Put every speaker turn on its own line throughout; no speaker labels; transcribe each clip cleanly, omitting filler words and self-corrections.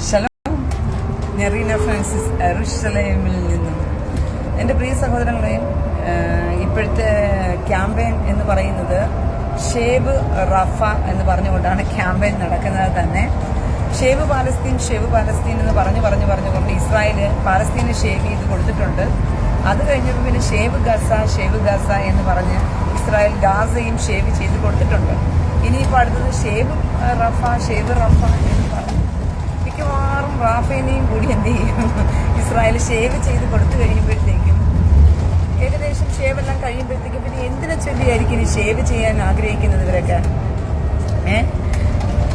Shalom, നെറീന Francis യെരുശലേമിൽ നിന്നും. എൻ്റെ പ്രിയ സഹോദരങ്ങളെയും, ഇപ്പോഴത്തെ ക്യാമ്പയിൻ എന്ന് പറയുന്നത് ഷേവ് റഫ എന്ന് പറഞ്ഞുകൊണ്ടാണ് ക്യാമ്പയിൻ നടക്കുന്നത് തന്നെ. ഷേവ് പാലസ്തീൻ എന്ന് പറഞ്ഞുകൊണ്ട് ഇസ്രായേൽ പാലസ്തീനെ ഷേവ് ചെയ്ത് കൊടുത്തിട്ടുണ്ട്. അത് കഴിഞ്ഞപ്പോൾ പിന്നെ ഷേവ് ഗസ എന്ന് പറഞ്ഞ് ഇസ്രായേൽ ഗാസയും ഷേവ് ചെയ്ത് കൊടുത്തിട്ടുണ്ട്. ഇനിയിപ്പോൾ അടുത്തത് ഷേവ് റഫ എന്ന് പറഞ്ഞു മിക്കവാറും റാഫേനെയും കൂടി എന്ത് ചെയ്യും, ഇസ്രായേൽ ഷേവ് ചെയ്ത് കൊടുത്തു കഴിയുമ്പോഴത്തേക്കും ഏകദേശം ഷേവെല്ലാം കഴിയുമ്പോഴത്തേക്കും പിന്നെ എന്തിനെ ചൊല്ലിയായിരിക്കും ഇനി ഷേവ് ചെയ്യാൻ ആഗ്രഹിക്കുന്നത് ഇവരൊക്കെ?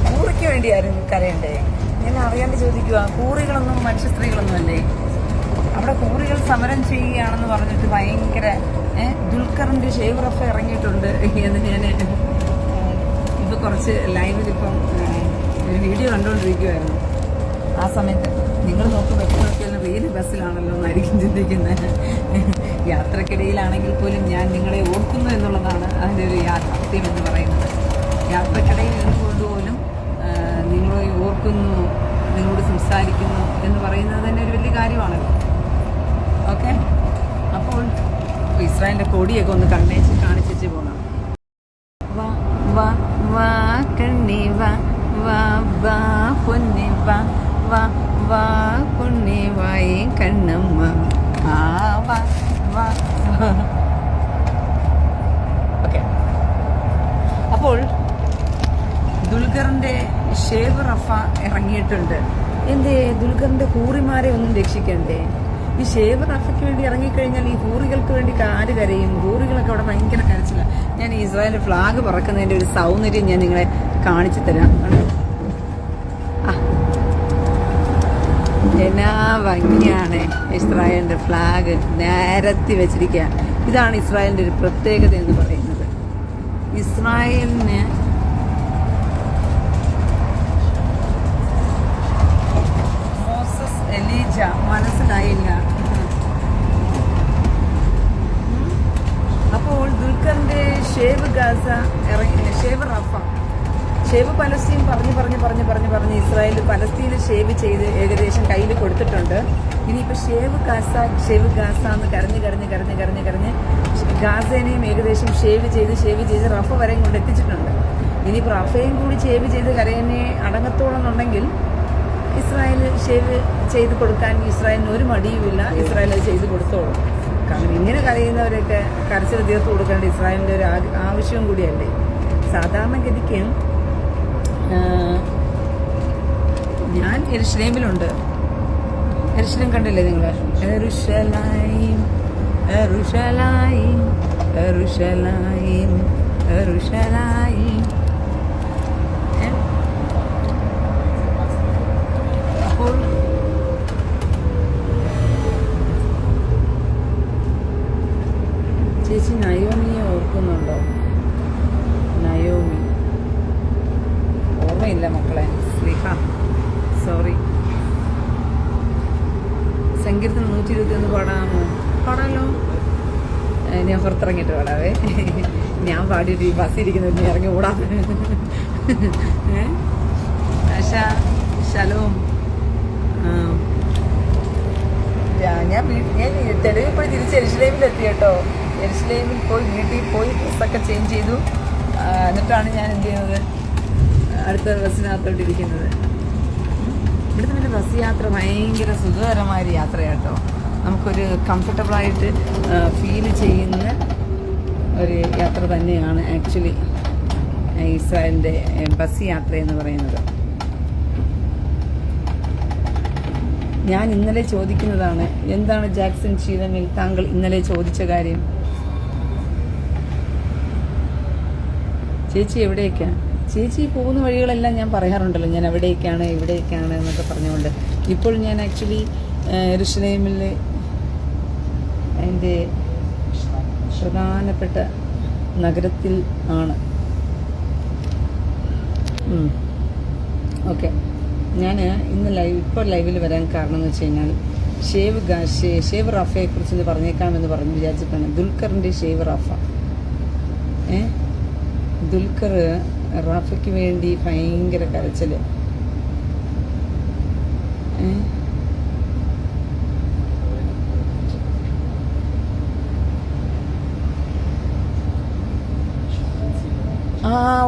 കൂറിക്ക് വേണ്ടിയായിരുന്നു കരയണ്ടേ? ഞാൻ അറിയാണ്ട് ചോദിക്കുക, കൂറികളൊന്നും മനുഷ്യ സ്ത്രീകളൊന്നും അല്ലേ? അവിടെ കൂറികൾ സമരം ചെയ്യുകയാണെന്ന് പറഞ്ഞിട്ട് ഭയങ്കര ദുൽഖറിന്റെ ഷേവ് റഫ ഇറങ്ങിയിട്ടുണ്ട് എന്ന് ഞാൻ ഇപ്പൊ കുറച്ച് ലൈവിലിപ്പം ഒരു വീഡിയോ കണ്ടുകൊണ്ടിരിക്കുമായിരുന്നു. ആ സമയത്ത് നിങ്ങൾ നോക്കുമ്പോൾ എപ്പോൾ നോക്കിയാലും റീല് ബസ്സിലാണല്ലോ എന്നായിരിക്കും ചിന്തിക്കുന്നത്. യാത്രക്കിടയിലാണെങ്കിൽ പോലും ഞാൻ നിങ്ങളെ ഓർക്കുന്നു എന്നുള്ളതാണ് അതിൻ്റെ ഒരു യാഥാർത്ഥ്യം എന്ന് പറയുന്നത്. യാത്രക്കിടയിൽ നിന്നുകൊണ്ട് പോലും നിങ്ങളെ ഓർക്കുന്നു, നിങ്ങളോട് സംസാരിക്കുന്നു എന്ന് പറയുന്നത് തന്നെ ഒരു വലിയ കാര്യമാണല്ലോ. ഓക്കെ, അപ്പോൾ ഇസ്രായേലിൻ്റെ കൊടിയൊക്കെ ഒന്ന് കാണിച്ചു പോകണം. വാ വാ വാ കണ്ണി വാ വാ വാ പൊന്നി വാ വാ വാ പൊന്നി വായി കണ്ണമ്മ ആ വാ വാ. ഓക്കെ, അപ്പോൾ ദുൽഖറിന്റെ ഷേവ് റഫ ഇറങ്ങിയിട്ടുണ്ട്. എന്തേ ദുൽഖറിന്റെ ഹൂറിമാരെ ഒന്നും രക്ഷിക്കണ്ടേ? ഈ ഷേവ് റഫയ്ക്ക് വേണ്ടി ഇറങ്ങിക്കഴിഞ്ഞാൽ ഈ ഹൂറികൾക്ക് വേണ്ടി ആര് കരയും? ഹൂറികളൊക്കെ അവിടെ ഭയങ്കര കരച്ചില്ല. ഞാൻ ഇസ്രായേൽ ഫ്ലാഗ് പറക്കുന്നതിന്റെ ഒരു സൗന്ദര്യം ഞാൻ നിങ്ങളെ കാണിച്ചു തരാം. എന്നാ ഭംഗിയാണ് ഇസ്രായേലിന്റെ ഫ്ലാഗ് നിരത്തി വെച്ചിരിക്കുക. ഇതാണ് ഇസ്രായേലിന്റെ ഒരു പ്രത്യേകത എന്ന് പറയുന്നത്. ഇസ്രായേലിന് മോസസ് എലീജ മനസ്സിലായില്ല. അപ്പോൾ ദുൽഖറിന്റെ ഷേവ് ഗാസ ഇറങ്ങി, ഷേവ് റഫ, ഷേവ് പലസ്തീൻ പറഞ്ഞ് ഇസ്രായേൽ പലസ്തീനെ ഷേവ് ചെയ്ത് ഏകദേശം കയ്യിൽ കൊടുത്തിട്ടുണ്ട്. ഇനിയിപ്പോൾ ഷേവ് ഗാസ എന്ന് കരഞ്ഞ് ഗാസേനെയും ഏകദേശം ഷേവ് ചെയ്ത് റഫ വരെയും കൊണ്ട് എത്തിച്ചിട്ടുണ്ട്. ഇനിയിപ്പോൾ റഫയും കൂടി ഷേവ് ചെയ്ത് കരയനെ അടങ്ങത്തോളെന്നുണ്ടെങ്കിൽ ഇസ്രായേൽ ഷേവ് ചെയ്ത് കൊടുക്കാൻ ഇസ്രായേലിന് ഒരു മടിയുമില്ല. ഇസ്രായേൽ അത് ചെയ്ത് കൊടുത്തോളും. കാരണം ഇങ്ങനെ കരയുന്നവരൊക്കെ കരച്ചിൽ തീർത്ത് കൊടുക്കേണ്ട ഇസ്രായേലിൻ്റെ ഒരു ആവശ്യവും കൂടിയല്ലേ. സാധാരണഗതിക്ക് ഞാൻ യെരുശലേമിലുണ്ട്. യെരുശലേം കണ്ടില്ലേ നിങ്ങൾ? അപ്പോൾ ചേച്ചി നയോമിയെ ഓർക്കുന്നുണ്ടോ? നയോമി ഓർമ്മയില്ല മക്കളെ. സ്ലിഹ, സോറി. സങ്കീർത്തനം 121 പാടാമല്ലോ. ഞാൻ പുറത്തിറങ്ങിയിട്ട് പാടാവേ. ഞാൻ പാടിയിട്ട് ഈ ബസ്സിരിക്കുന്നത് നീ ഇറങ്ങി ഓടാ. ശലോം. ഞാൻ തെളിവിൽ പോയി തിരിച്ച് യെരുശലേമിലെത്തി കേട്ടോ. യെരുശലേമിൽ പോയി വീട്ടിൽ പോയി ഡ്രസ്സൊക്കെ ചേഞ്ച് ചെയ്തു. എന്നിട്ടാണ് ഞാൻ എന്ത് ചെയ്യുന്നത്, അടുത്ത ബസ്സിനകത്തോട്ടിരിക്കുന്നത്. ഇവിടുത്തെ പിന്നെ ബസ് യാത്ര ഭയങ്കര സുഖകരമായൊരു യാത്രയാട്ടോ. നമുക്കൊരു കംഫർട്ടബിളായിട്ട് ഫീൽ ചെയ്യുന്ന ഒരു യാത്ര തന്നെയാണ് ആക്ച്വലി ഇസ്രായേലിൻ്റെ ബസ് യാത്ര എന്ന് പറയുന്നത്. ഞാൻ ഇന്നലെ ചോദിക്കുന്നതാണ്, എന്താണ് ജാക്സൺ ശീലമിൽ താങ്കൾ ഇന്നലെ ചോദിച്ച കാര്യം? ചേച്ചി എവിടേക്കാണ്? ചേച്ചി പോകുന്ന വഴികളെല്ലാം ഞാൻ പറയാറുണ്ടല്ലോ, ഞാൻ എവിടേക്കാണ് ഇവിടേക്കാണ് എന്നൊക്കെ പറഞ്ഞുകൊണ്ട്. ഇപ്പോൾ ഞാൻ ആക്ച്വലി യെരുശലേമിൽ അതിൻ്റെ പ്രധാനപ്പെട്ട നഗരത്തിൽ ആണ്. ഓക്കെ, ഞാൻ ഇന്ന് ഇപ്പോൾ ലൈവിൽ വരാൻ കാരണം എന്ന് വെച്ച് കഴിഞ്ഞാൽ ഷേവ് റഫയെക്കുറിച്ച് പറഞ്ഞേക്കാമെന്ന് പറഞ്ഞ് വിചാരിച്ചിട്ടാണ്. ദുൽഖറിൻ്റെ ഷേവ് റഫ. ദുൽഖർ റഫയ്ക്ക് വേണ്ടി ഭയങ്കര കരച്ചിൽ.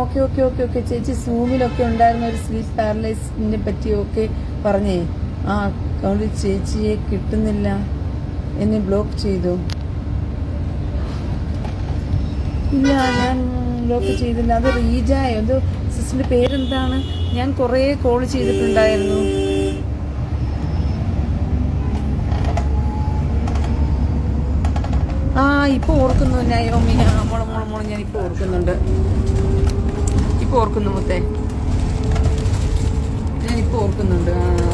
ഓക്കെ ഓക്കെ ഓക്കെ ഓക്കെ ചേച്ചി സൂമിലൊക്കെ ഉണ്ടായിരുന്ന ഒരു സ്ലീപ്പ് പാരലൈസിനെ പറ്റിയൊക്കെ പറഞ്ഞേ. അക്കൗണ്ടിൽ ചേച്ചിയെ കിട്ടുന്നില്ല, എന്നെ ബ്ലോക്ക് ചെയ്തു. ഇല്ല, ഞാൻ ബ്ലോക്ക് ചെയ്തില്ല. അത് റീജായോ അത് സിസ്റ്ററിന്റെ പേരെന്താണ്? ഞാൻ കുറേ കോൾ ചെയ്തിട്ടുണ്ടായിരുന്നു. ഇപ്പൊ ഓർക്കുന്നു നയോമി, മോളെ ഞാൻ ഇപ്പൊ ഓർക്കുന്നുണ്ട്. ഇപ്പൊ ഓർക്കുന്നു മുത്തേ, ഞാനിപ്പോൾ ഓർക്കുന്നുണ്ട്.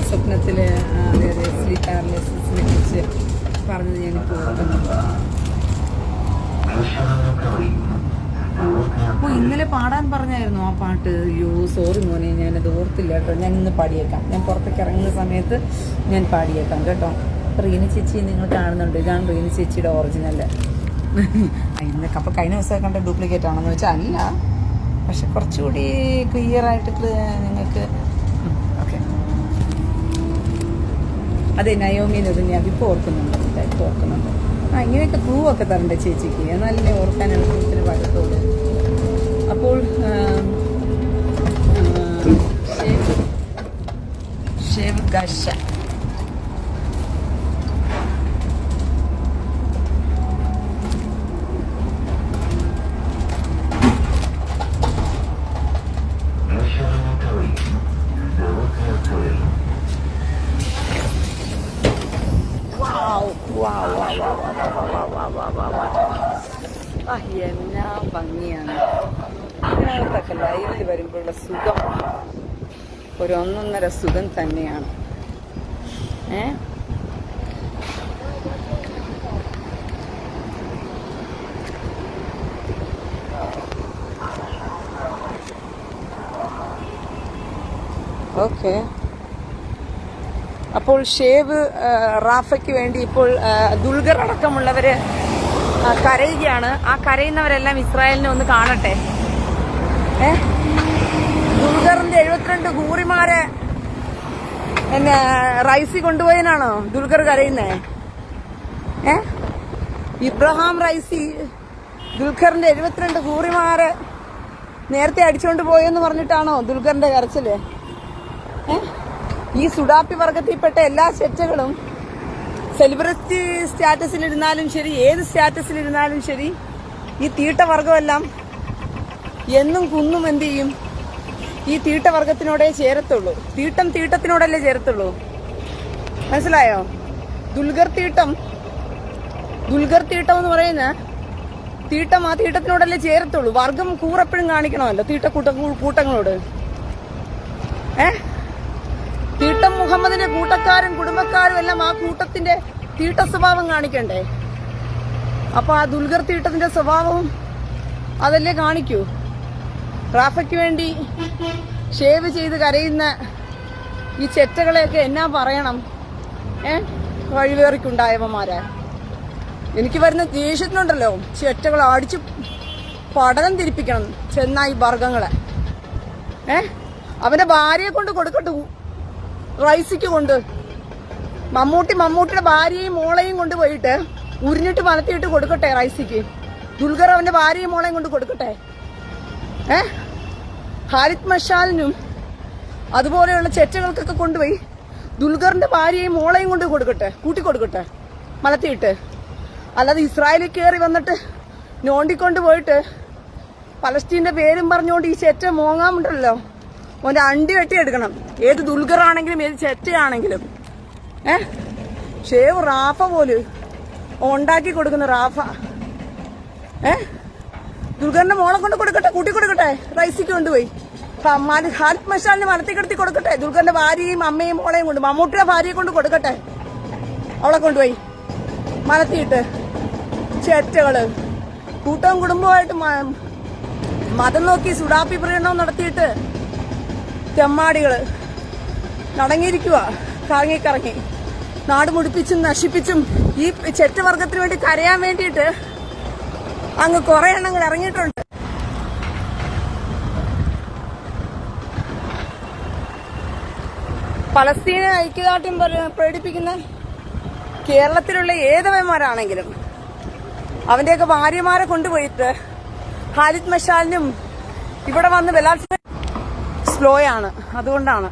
സ്വപ്നത്തില് അതെ സ്ലീപ്പ് പാരലൈസിസിനെ കുറിച്ച് പറഞ്ഞത് ഞാനിപ്പോൾ ഓർക്കുന്നുണ്ട്. അപ്പോൾ ഇന്നലെ പാടാൻ പറഞ്ഞായിരുന്നു ആ പാട്ട്. അയ്യോ സോറി മോനെ, ഞാനത് ഓർത്തില്ല കേട്ടോ. ഞാൻ ഇന്ന് പാടിയേക്കാം. ഞാൻ പുറത്തേക്ക് ഇറങ്ങുന്ന സമയത്ത് ഞാൻ പാടിയേക്കാം കേട്ടോ. റീന ചേച്ചി നിങ്ങൾ കാണുന്നുണ്ട്, ഇതാണ് റീന ചേച്ചിയുടെ ഒറിജിനൽ. ഇന്നൊക്കെ അപ്പോൾ കഴിഞ്ഞ ദിവസം കണ്ട ഡ്യൂപ്ലിക്കേറ്റ് ആണെന്ന് വെച്ചാൽ അല്ല, പക്ഷെ കുറച്ചുകൂടി ക്ലിയർ ആയിട്ട് നിങ്ങൾക്ക് ഓക്കെ. അതെ നയോമിയിലത് ഞാൻ ഇപ്പോൾ ഓർക്കുന്നുണ്ട്, ഇപ്പോൾ ഓർക്കുന്നുണ്ട്. ഇങ്ങനെയൊക്കെ ക്ലൂ ഒക്കെ തരണ്ടേ ചേച്ചിക്ക്, എന്നാലല്ലേ ഓർക്കാൻ എളുപ്പത്തിന് പറ്റത്തുള്ളൂ. അപ്പോൾ ഷേവ് ഗഷ എന്നാ ഭംഗിയാണ്. ഇതിനകത്തൊക്കെ ലൈവിൽ വരുമ്പോഴുള്ള സുഖം ഒരു ഒന്നൊന്നര സുഖം തന്നെയാണ്. ഓക്കെ, അപ്പോൾ ഷേവ് റാഫയ്ക്ക് വേണ്ടി ഇപ്പോൾ ദുൽഖർ അടക്കമുള്ളവര് കരയുകയാണ്. ആ കരയുന്നവരെല്ലാം ഇസ്രായേലിനെ ഒന്ന് കാണട്ടെ. ദുൽഖറിന്റെ 72 ഹൂറിമാരെ എന്നെ റൈസി കൊണ്ടുപോയതിനാണോ ദുൽഖർ കരയുന്നേ? ഇബ്രഹാം റൈസി ദുൽഖറിന്റെ 72 ഹൂറിമാരെ നേരത്തെ അടിച്ചുകൊണ്ട് പോയെന്ന് പറഞ്ഞിട്ടാണോ ദുൽഖറിന്റെ കരച്ചില്? ഈ സുഡാപ്പി വർഗത്തിൽപ്പെട്ട എല്ലാ ചെറ്റകളും സെലിബ്രിറ്റി സ്റ്റാറ്റസിലിരുന്നാലും ശരി, ഏത് സ്റ്റാറ്റസിലിരുന്നാലും ശരി, ഈ തീട്ടവർഗമെല്ലാം എന്നും കുന്നും എന്ത് ചെയ്യും? ഈ തീട്ടവർഗത്തിനോടേ ചേരത്തുള്ളൂ. തീട്ടത്തിനോടല്ലേ ചേരത്തുള്ളൂ. മനസ്സിലായോ? ദുൽഖർ തീട്ടം എന്ന് പറയുന്ന തീട്ടം ആ തീട്ടത്തിനോടല്ലേ ചേരത്തുള്ളൂ. വർഗം കൂറെപ്പോഴും കാണിക്കണമല്ലോ കൂട്ടങ്ങളോട്. തീട്ടം മുഹമ്മദിന്റെ കൂട്ടക്കാരും കുടുംബക്കാരും എല്ലാം ആ കൂട്ടത്തിന്റെ തീട്ട സ്വഭാവം കാണിക്കണ്ടേ? അപ്പൊ ആ ദുൽഖർ തീട്ടത്തിന്റെ സ്വഭാവവും അതല്ലേ കാണിക്കൂ. റാഫയ്ക്ക് വേണ്ടി ഷേവ് ചെയ്ത് കരയുന്ന ഈ ചെറ്റകളെയൊക്കെ എന്നാ പറയണം? കഴിവേറിക്കുണ്ടായവന്മാരെ. എനിക്ക് വരുന്ന ദേഷ്യത്തിനുണ്ടല്ലോ, ചെറ്റകളെ അടിച്ച് പഠനം തിരിപ്പിക്കണം ചെന്നായി വർഗങ്ങളെ. അവന്റെ ഭാര്യയെ കൊണ്ട് കൊടുക്കട്ടു റൈസിക്ക് കൊണ്ട്. മമ്മൂട്ടിയുടെ ഭാര്യയും മോളെയും കൊണ്ടുപോയിട്ട് ഉരിഞ്ഞിട്ട് മലത്തിയിട്ട് കൊടുക്കട്ടെ റൈസിക്ക്. ദുൽഖർ അവന്റെ ഭാര്യയും മോളെയും കൊണ്ട് കൊടുക്കട്ടെ. ഹാരിത് മഷാലിനും അതുപോലെയുള്ള ചെറ്റകൾക്കൊക്കെ കൊണ്ടുപോയി ദുൽഖറിന്റെ ഭാര്യയും മോളെയും കൊണ്ട് കൊടുക്കട്ടെ, കൂട്ടിക്കൊടുക്കട്ടെ മലത്തിയിട്ട്. അല്ലാതെ ഇസ്രായേലിൽ കയറി വന്നിട്ട് നോണ്ടിക്കൊണ്ട് പോയിട്ട് പലസ്തീന്റെ പേരും പറഞ്ഞുകൊണ്ട് ഈ ചെറ്റ മോങ്ങാമുണ്ടല്ലോ, ഓന്റെ അണ്ടി വെട്ടിയെടുക്കണം. ഏത് ദുൽഖർ ആണെങ്കിലും ഏത് ചെറ്റയാണെങ്കിലും. ഷേവ് റാഫ പോലും ഉണ്ടാക്കി കൊടുക്കുന്ന റാഫ. ദുൽഖറിന്റെ മോളെ കൊണ്ട് കൊടുക്കട്ടെ, കൂട്ടിക്കൊടുക്കട്ടെ റൈസിക്ക് കൊണ്ടുപോയി. ഹാരിത് മഷാലിന് മലത്തി കിടത്തി കൊടുക്കട്ടെ. ദുൽഖറിന്റെ ഭാര്യയും അമ്മയും മോളെയും കൊണ്ട്, മമ്മൂട്ടിയുടെ ഭാര്യയെ കൊണ്ട് കൊടുക്കട്ടെ. അവളെ കൊണ്ടുപോയി മലത്തിയിട്ട്. ചെറ്റകള് കൂട്ടവും കുടുംബമായിട്ട് മതം നോക്കി സുഡാപ്പി പ്രകടനം നടത്തിയിട്ട് തെമ്മാടികള് നടങ്ങിയിരിക്കുക. കറങ്ങി നാട് മുടിപ്പിച്ചും നശിപ്പിച്ചും ഈ ചെറ്റവർഗത്തിന് വേണ്ടി കരയാൻ വേണ്ടിയിട്ട് അങ്ങ് കുറെ എണ്ണങ്ങൾ ഇറങ്ങിയിട്ടുണ്ട്. പലസ്തീന് ഐക്യദാർഢ്യം പ്രകടിപ്പിക്കുന്ന കേരളത്തിലുള്ള ഏതവന്മാരാണെങ്കിലും അവന്റെയൊക്കെ ഭാര്യമാരെ കൊണ്ടുപോയിട്ട് ഖാലിദ് മഷാലിനും ഇവിടെ വന്ന് ബലാത്സംഗം സ്ലോയാണ്. അതുകൊണ്ടാണ്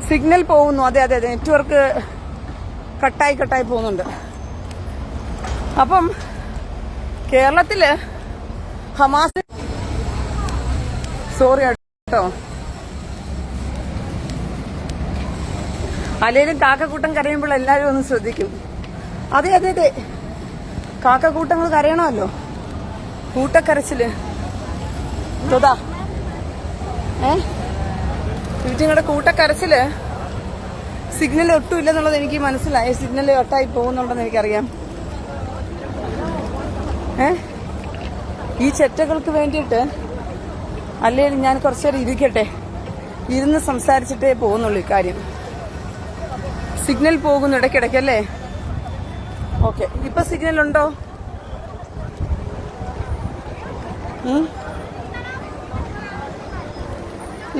സിഗ്നൽ പോകുന്നു. അതെ അതെ അതെ, നെറ്റ്വർക്ക് കട്ടായി പോകുന്നുണ്ട്. അപ്പം കേരളത്തില് ഹമാസ് സോറി കേട്ടോ, അല്ലേലും കാക്കക്കൂട്ടം കരയുമ്പോൾ എല്ലാവരും ഒന്ന് ശ്രദ്ധിക്കും. അതെ അതെ അതെ, കാക്കക്കൂട്ടങ്ങൾ കരയണമല്ലോ, കൂട്ടക്കരച്ചില്. തോതാ നിങ്ങളുടെ കൂട്ടക്കരച്ചില് സിഗ്നൽ ഒട്ടും ഇല്ലെന്നുള്ളത് എനിക്ക് മനസ്സിലായി. സിഗ്നൽ കട്ടായി പോകുന്നുണ്ടെന്ന് എനിക്കറിയാം. ഈ ചെറ്റകൾക്ക് വേണ്ടിയിട്ട് അല്ലെങ്കിൽ ഞാൻ കുറച്ചേരം ഇരിക്കട്ടെ, ഇരുന്ന് സംസാരിച്ചിട്ടേ പോകുന്നുള്ളൂ ഇക്കാര്യം. സിഗ്നൽ പോകുന്നു ഇടയ്ക്കിടയ്ക്കല്ലേ? ഓക്കെ, ഇപ്പൊ സിഗ്നൽ ഉണ്ടോ?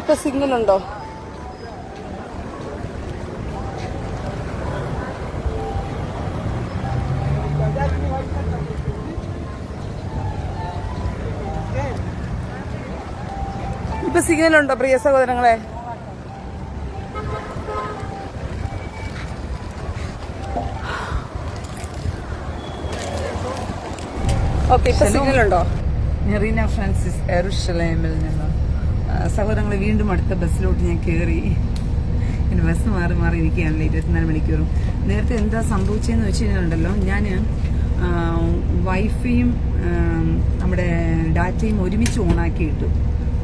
ഇപ്പൊ സിഗ്നൽ ഉണ്ടോ? ഇപ്പൊ സിഗ്നൽ ഉണ്ടോ പ്രിയ സഹോദരങ്ങളെ? ഓക്കെ, ഇപ്പൊ സിഗ്നൽ ഉണ്ടോ? മെറീന ഫ്രാൻസിസ് യെരുശലേമിൽ നിന്ന് സഹോദരങ്ങളെ വീണ്ടും അടുത്ത ബസ്സിലോട്ട് ഞാൻ കയറി. പിന്നെ ബസ് മാറി ഇരിക്കുകയാണല്ലോ 24 മണിക്കൂറും. നേരത്തെ എന്താ സംഭവിച്ചതെന്ന് വെച്ച് കഴിഞ്ഞാലുണ്ടല്ലോ, ഞാൻ വൈഫൈയും നമ്മുടെ ഡാറ്റയും ഒരുമിച്ച് ഓണാക്കി ഇട്ടു.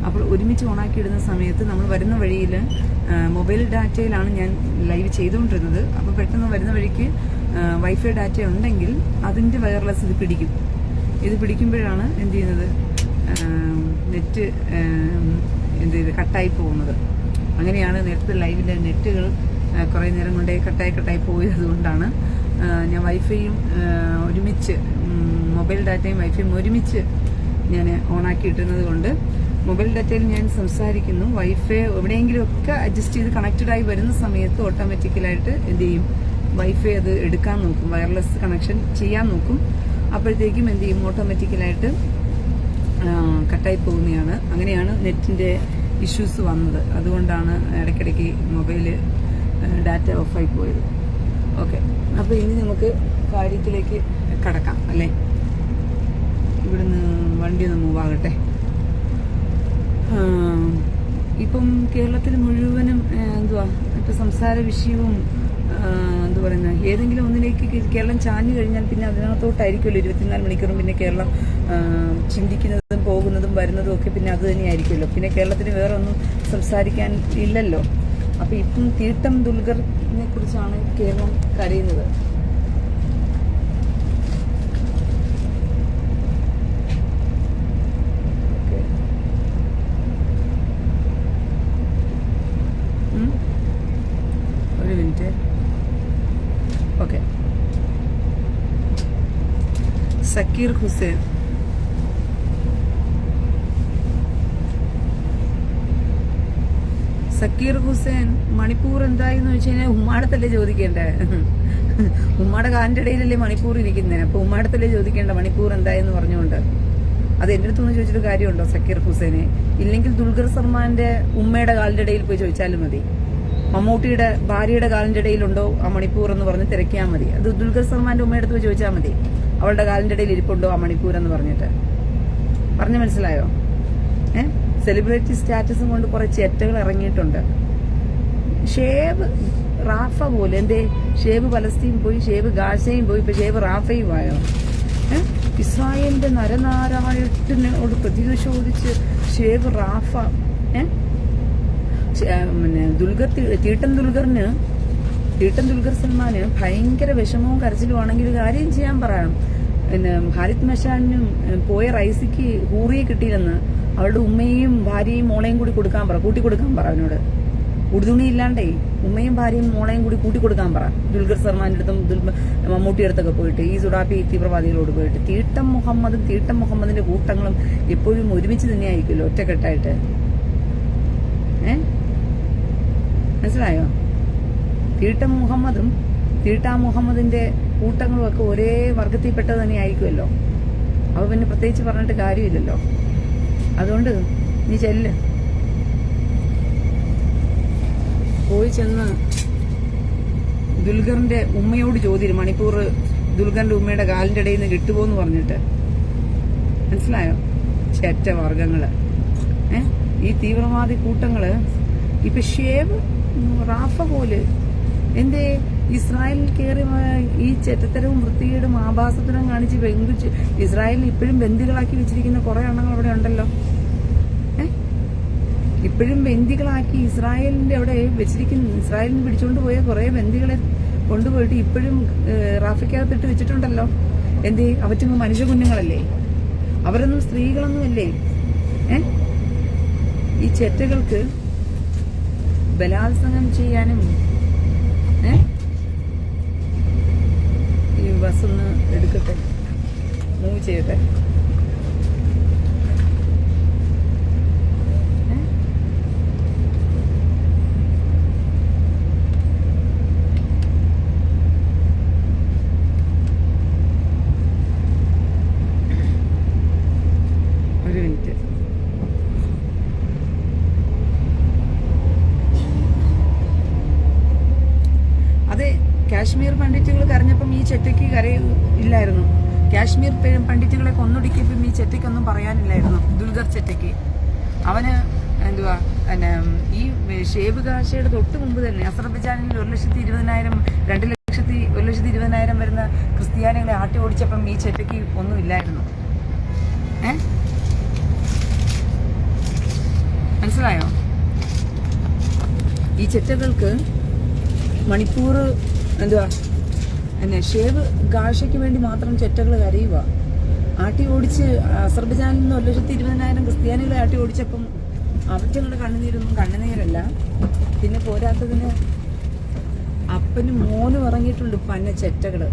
അപ്പോൾ ഒരുമിച്ച് ഓണാക്കി ഇടുന്ന സമയത്ത് നമ്മൾ വരുന്ന വഴിയിൽ മൊബൈൽ ഡാറ്റയിലാണ് ഞാൻ ലൈവ് ചെയ്തുകൊണ്ടിരുന്നത്. അപ്പോൾ പെട്ടെന്ന് വരുന്ന വഴിക്ക് വൈഫൈ ഡാറ്റ ഉണ്ടെങ്കിൽ അതിൻ്റെ വയർലെസ് ഇത് പിടിക്കും. ഇത് പിടിക്കുമ്പോഴാണ് എന്ത് ചെയ്യുന്നത്, നെറ്റ് കട്ടായി പോകുന്നത്. അങ്ങനെയാണ് നേരത്തെ ലൈവിലെ നെറ്റുകൾ കുറേ നേരം കൊണ്ടേ കട്ടായി പോയത്. കൊണ്ടാണ് ഞാൻ വൈഫൈയും ഒരുമിച്ച്, മൊബൈൽ ഡാറ്റയും വൈഫൈയും ഒരുമിച്ച് ഞാൻ ഓണാക്കി ഇട്ടുന്നത് കൊണ്ട് മൊബൈൽ ഡാറ്റയിൽ ഞാൻ സംസാരിക്കുന്നു. വൈഫൈ എവിടെയെങ്കിലുമൊക്കെ അഡ്ജസ്റ്റ് ചെയ്ത് കണക്റ്റഡായി വരുന്ന സമയത്ത് ഓട്ടോമാറ്റിക്കലായിട്ട് എന്ത് ചെയ്യും, വൈഫൈ അത് എടുക്കാൻ നോക്കും, വയർലെസ് കണക്ഷൻ ചെയ്യാൻ നോക്കും. അപ്പോഴത്തേക്കും എന്ത് ചെയ്യും, ഓട്ടോമാറ്റിക്കലായിട്ട് കട്ടായി പോകുന്നതാണ്. അങ്ങനെയാണ് നെറ്റിന്റെ ഇഷ്യൂസ് വന്നത്. അതുകൊണ്ടാണ് ഇടയ്ക്കിടയ്ക്ക് മൊബൈല് ഡാറ്റ ഓഫായി പോയത്. ഓക്കെ, അപ്പോൾ ഇനി നമുക്ക് കാര്യത്തിലേക്ക് കടക്കാം അല്ലേ? ഇവിടുന്ന് വണ്ടി ഒന്ന് മൂവ് ആകട്ടെ. ഇപ്പം കേരളത്തിൽ മുഴുവനും എന്തുവാ ഇപ്പം സംസാര വിഷയവും എന്താ പറയുന്നത്, ഏതെങ്കിലും ഒന്നിലേക്ക് കേരളം ചാഞ്ഞു കഴിഞ്ഞാൽ പിന്നെ അതിനകത്തോട്ടായിരിക്കുമല്ലോ 24 മണിക്കൂറും. പിന്നെ കേരളം ചിന്തിക്കുന്നതും പോകുന്നതും വരുന്നതും ഒക്കെ പിന്നെ അത് തന്നെയായിരിക്കുമല്ലോ. പിന്നെ കേരളത്തിന് വേറെ ഒന്നും സംസാരിക്കാൻ ഇല്ലല്ലോ. അപ്പം ഇപ്പം തീട്ടം ദുൽഖറിനെ കുറിച്ചാണ് കേരളം കരയുന്നത്. ഒരു മിനിറ്റ്. ഓക്കെ, സക്കീർ ഹുസൈൻ മണിപ്പൂർ എന്തായെന്ന് വെച്ച് കഴിഞ്ഞാൽ ഉമ്മാടത്തല്ലേ ചോദിക്കേണ്ടേ? ഉമ്മാടെ കാലിന്റെ ഇടയിലല്ലേ മണിപ്പൂർ ഇരിക്കുന്നത്. അപ്പൊ ഉമ്മാടത്തല്ലേ ചോദിക്കേണ്ട മണിപ്പൂർ എന്തായെന്ന് പറഞ്ഞുകൊണ്ട്. അത് എന്റെ അടുത്തൊന്നും ചോദിച്ചിട്ട് കാര്യമുണ്ടോ സക്കീർ ഹുസൈനെ? ഇല്ലെങ്കിൽ ദുൽഖർ സൽമാന്റെ ഉമ്മയുടെ കാലിന്റെ ഇടയിൽ പോയി ചോദിച്ചാലും മതി. മമ്മൂട്ടിയുടെ ഭാര്യയുടെ കാലിന്റെ ഇടയിലുണ്ടോ ആ മണിപ്പൂർ എന്ന് പറഞ്ഞ് തിരക്കിയാൽ മതി. അത് ദുൽഖർ സൽമാന്റെ ഉമ്മയുടെ അടുത്ത് പോയി ചോദിച്ചാൽ മതി, അവളുടെ കാലിന്റെ ഇടയിൽ ഇരിപ്പുണ്ടോ ആ മണിപ്പൂർ എന്ന് പറഞ്ഞിട്ട്. പറഞ്ഞു മനസ്സിലായോ? സെലിബ്രിറ്റി സ്റ്റാറ്റസും കൊണ്ട് കുറെ ചെറ്റകൾ ഇറങ്ങിയിട്ടുണ്ട്. ഷേബ് റാഫ പോലെ എന്തേ, ഷേബ് പലസ്തീൻ പോയി, ഷേബ് ഗാസയും പോയി, ഇപ്പൊ ഷേബ് റാഫയും ആയോ? ഇസ്രായേലിന്റെ നരനാരായണത്തിനോട് പ്രതിരോധിച്ച് ഷേബ് റാഫ. പിന്നെ തീട്ടം ദുൽഖർ സൽമാന് ഭയങ്കര വിഷമവും കരച്ചിലുമാണെങ്കിൽ ഒരു കാര്യം ചെയ്യാൻ പറയണം. പിന്നെ ഖാലിദ് മഷാലിനും പോയ റൈസിക്ക് ഹൂറിയെ കിട്ടിയില്ലെന്ന് അവളുടെ ഉമ്മയും ഭാര്യയും മോളെയും കൂടി കൊടുക്കാൻ പറ, കൂട്ടി കൊടുക്കാൻ പറ അവനോട്. ഉടുതുണി ഇല്ലാണ്ടേ ഉമ്മയും ഭാര്യയും മോളെയും കൂടി കൂട്ടി കൊടുക്കാൻ പറ. ദുൽഖർ സൽമാന്റെ അടുത്തും മമ്മൂട്ടി അടുത്തൊക്കെ പോയിട്ട്, ഈ സുഡാപ്പി തീവ്രവാദികളോട് പോയിട്ട്. തീട്ടം മുഹമ്മദിന്റെ കൂട്ടങ്ങളും എപ്പോഴും ഒരുമിച്ച് തന്നെയായിരിക്കുമല്ലോ, ഒറ്റക്കെട്ടായിട്ട്. മനസ്സിലായോ? തീട്ട മുഹമ്മദിന്റെ കൂട്ടങ്ങളും ഒക്കെ ഒരേ വർഗത്തിൽപ്പെട്ടത് തന്നെ ആയിരിക്കുമല്ലോ. അപ്പൊ പിന്നെ പ്രത്യേകിച്ച് പറഞ്ഞിട്ട് കാര്യമില്ലല്ലോ. അതുകൊണ്ട് നീ ചെല്ല്, പോയി ചെന്ന് ദുൽഖറിന്റെ ഉമ്മയോട് ചോദ്യം, മണിപ്പൂർ ദുൽഖറിന്റെ ഉമ്മയുടെ കാലിന്റെ ഇടയിൽ നിന്ന് കിട്ടുമോന്ന് പറഞ്ഞിട്ട്. മനസ്സിലായോ? ചേറ്റ വർഗങ്ങള്, ഈ തീവ്രവാദി കൂട്ടങ്ങള് ഇപ്പൊ ഷേവ് റാഫ പോലെ എന്തേ ഇസ്രായേലിൽ കയറി ഈ ചെറ്റത്തരവും വൃത്തികേടും ആഭാസത്തിനും കാണിച്ച് ഇസ്രായേലിൽ ഇപ്പോഴും ബന്ദികളാക്കി വെച്ചിരിക്കുന്ന കുറെ എണ്ണങ്ങൾ അവിടെ ഉണ്ടല്ലോ. ഇപ്പോഴും ബന്ദികളാക്കി ഇസ്രായേലിന്റെ അവിടെ വെച്ചിരിക്കുന്ന, ഇസ്രായേലിന് പിടിച്ചോണ്ട് പോയ കുറെ ബന്ദികളെ കൊണ്ടുപോയിട്ട് ഇപ്പോഴും റാഫിക്കകത്തിട്ട് വെച്ചിട്ടുണ്ടല്ലോ. എന്തേ? അവറ്റങ്ങ് മനുഷ്യ കുഞ്ഞുങ്ങളല്ലേ? അവരൊന്നും സ്ത്രീകളൊന്നും അല്ലേ? ഈ ചെറ്റകൾക്ക് ബലാത്സംഗം ചെയ്യാനും. ഈ ബസ് ഒന്ന് എടുക്കട്ടെ, മൂവ് ചെയ്യട്ടെ. ഒരു മിനിറ്റ്. അതെ, കാശ്മീർ പണ്ഡിറ്റുകൾ കരഞ്ഞപ്പം ഈ ചെറ്റയ്ക്ക് കരയില്ലായിരുന്നു. കാശ്മീർ പണ്ഡിറ്റുകളെ കൊന്നൊടുക്കിയപ്പം ഈ ചെറ്റയ്ക്കൊന്നും പറയാനില്ലായിരുന്നു. ദുൽഖർ ചെറ്റയ്ക്ക് അവന് എന്തുവാ ഈ ഷേബ് കാശയുടെ തൊട്ട് മുമ്പ് തന്നെ അസർബൈജാനിൽ 1,20,000 2,20,000 വരുന്ന ക്രിസ്ത്യാനികളെ ആട്ടി ഓടിച്ചപ്പം ഈ ചെറ്റയ്ക്ക് ഒന്നുമില്ലായിരുന്നു. മനസ്സിലായോ? ഈ ചെറ്റകൾക്ക് മണിപ്പൂർ എന്തുവാ ഷേവ് ഗാഷയ്ക്ക് വേണ്ടി മാത്രം ചെറ്റകൾ കരയുക. ആട്ടി ഓടിച്ച് അസർബൈജാനിൽ നിന്ന് 1,20,000 ക്രിസ്ത്യാനികളെ ആട്ടി ഓടിച്ചപ്പം അവറ്റങ്ങളുടെ കണ്ണുനീരൊന്നും കണ്ണുനീരല്ല. പിന്നെ പോരാത്തതിന് അപ്പനും മോനും ഇറങ്ങിയിട്ടുണ്ട് പന്ന ചെറ്റകള്.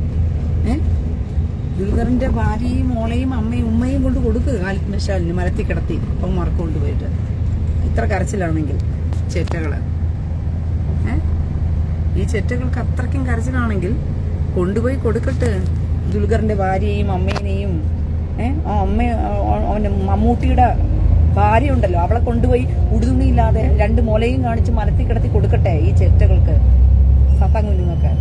ദുൽഖറിന്റെ ഭാര്യയും മോളെയും അമ്മയും ഉമ്മയും കൊണ്ട് കൊടുക്കുക കാലിമശാലിന് മരത്തി കിടത്തി അപ്പന്മാർക്ക് കൊണ്ടുപോയിട്ട്. ഇത്ര കരച്ചിലാണെങ്കിൽ ചെറ്റകള്, ഈ ചെറ്റകൾക്ക് അത്രയ്ക്കും കരച്ചിലാണെങ്കിൽ കൊണ്ടുപോയി കൊടുക്കട്ടെ ദുൽഖറിന്റെ ഭാര്യയെയും അമ്മേനെയും. അവന്റെ മമ്മൂട്ടിയുടെ ഭാര്യ ഉണ്ടല്ലോ, അവളെ കൊണ്ടുപോയി ഉടുതുണിയില്ലാതെ 2 മുലയും കാണിച്ച് മരത്തി കിടത്തി കൊടുക്കട്ടെ ഈ ചെറ്റകൾക്ക്, സത്താൻ കുഞ്ഞുങ്ങൾക്ക്.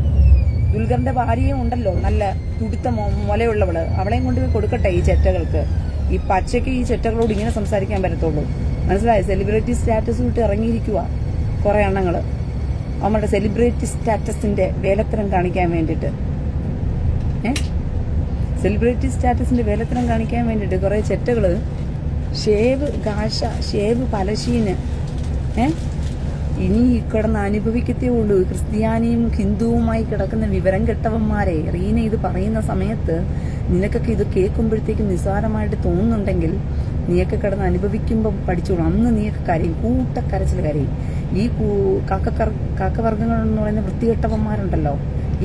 ദുൽഖറിന്റെ ഭാര്യയും ഉണ്ടല്ലോ നല്ല തുടുത്ത മുലയുള്ളവള്, അവളെയും കൊണ്ടുപോയി കൊടുക്കട്ടെ ഈ ചെറ്റകൾക്ക്. ഈ പച്ചയ്ക്ക് ഈ ചെറ്റകളോട് ഇങ്ങനെ സംസാരിക്കാൻ പറ്റത്തുള്ളൂ. മനസ്സിലായോ? സെലിബ്രിറ്റി സ്റ്റാറ്റസ് വിട്ട് ഇറങ്ങിയിരിക്കുക കുറെ എണ്ണങ്ങള്, അവരുടെ സെലിബ്രിറ്റി സ്റ്റാറ്റസിന്റെ വേലത്തരം കാണിക്കാൻ വേണ്ടിയിട്ട്. സെലിബ്രിറ്റി സ്റ്റാറ്റസിന്റെ വേലത്തരം കാണിക്കാൻ വേണ്ടിയിട്ട് കുറെ ചെറ്റകള് ഷേവ് ഗാഷ, ഷേവ് പലശീന് ഇനി കിടന്ന് അനുഭവിക്കത്തേ ഉള്ളൂ. ക്രിസ്ത്യാനിയും ഹിന്ദുവുമായി കിടക്കുന്ന വിവരം കെട്ടവന്മാരെ. റീന ഇത് പറയുന്ന സമയത്ത് നിനക്കൊക്കെ ഇത് കേൾക്കുമ്പോഴത്തേക്കും നിസ്സാരമായിട്ട് തോന്നുന്നുണ്ടെങ്കിൽ നീയൊക്കെ കിടന്ന് അനുഭവിക്കുമ്പോൾ പഠിച്ചോളൂ. അന്ന് നീയൊക്കെ കരയും, കൂട്ടക്കരച്ചിൽ കരയും. ഈ കാക്കവർഗ്ഗങ്ങൾ എന്ന് പറയുന്ന വൃത്തികെട്ടവന്മാരുണ്ടല്ലോ,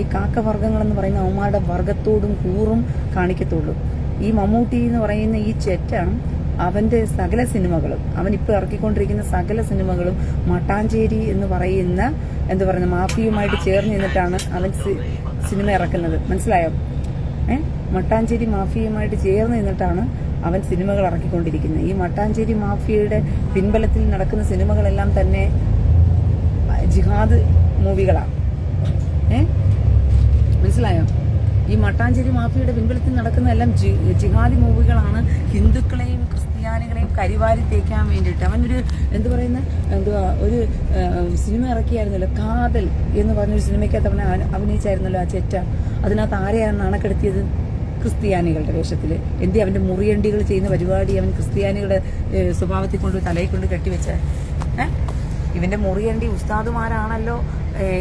ഈ കാക്കവർഗ്ഗങ്ങൾ എന്ന് പറയുന്ന അവന്മാരുടെ വർഗത്തോടും കൂറും കാണിക്കത്തുള്ളൂ. ഈ മമ്മൂട്ടി എന്ന് പറയുന്ന ഈ ചെറ്റാണ് അവന്റെ സകല സിനിമകളും, അവൻ ഇപ്പൊ ഇറക്കിക്കൊണ്ടിരിക്കുന്ന സകല സിനിമകളും മട്ടാഞ്ചേരി എന്ന് പറയുന്ന എന്താ പറയുന്ന മാഫിയുമായിട്ട് ചേർന്ന് നിന്നിട്ടാണ് അവൻ സിനിമ ഇറക്കുന്നത്. മനസ്സിലായോ? മട്ടാഞ്ചേരി മാഫിയുമായിട്ട് ചേർന്ന് നിന്നിട്ടാണ് അവൻ സിനിമകൾ ഇറക്കിക്കൊണ്ടിരിക്കുന്നത്. ഈ മട്ടാഞ്ചേരി മാഫിയയുടെ പിൻബലത്തിൽ നടക്കുന്ന സിനിമകളെല്ലാം തന്നെ ജിഹാദ് മൂവികളാണ്. മനസ്സിലായോ? ഈ മട്ടാഞ്ചേരി മാഫിയയുടെ പിൻബലത്തിൽ നടക്കുന്ന എല്ലാം ജിഹാദി മൂവികളാണ്. ഹിന്ദുക്കളെയും ക്രിസ്ത്യാനികളെയും കരിവാരി തേക്കാൻ വേണ്ടിയിട്ട് അവനൊരു എന്തുവാ ഒരു സിനിമ ഇറക്കിയായിരുന്നല്ലോ, കാതൽ എന്ന് പറഞ്ഞൊരു സിനിമയ്ക്കകത്ത് അവനെ അഭിനയിച്ചായിരുന്നല്ലോ ആ ചെറ്റ. അതിനകത്ത് ആരെയാണ് നാണക്കെടുത്തിയത്? ക്രിസ്ത്യാനികളുടെ വേഷത്തിൽ. എന്തി അവന്റെ മുറിയണ്ടികൾ ചെയ്യുന്ന പരിപാടി അവൻ ക്രിസ്ത്യാനികളുടെ സ്വഭാവത്തിൽ കൊണ്ട് തലയിൽ കൊണ്ട് കെട്ടിവെച്ച ഇവന്റെ മുറിയണ്ടി ഉസ്താദുമാരാണല്ലോ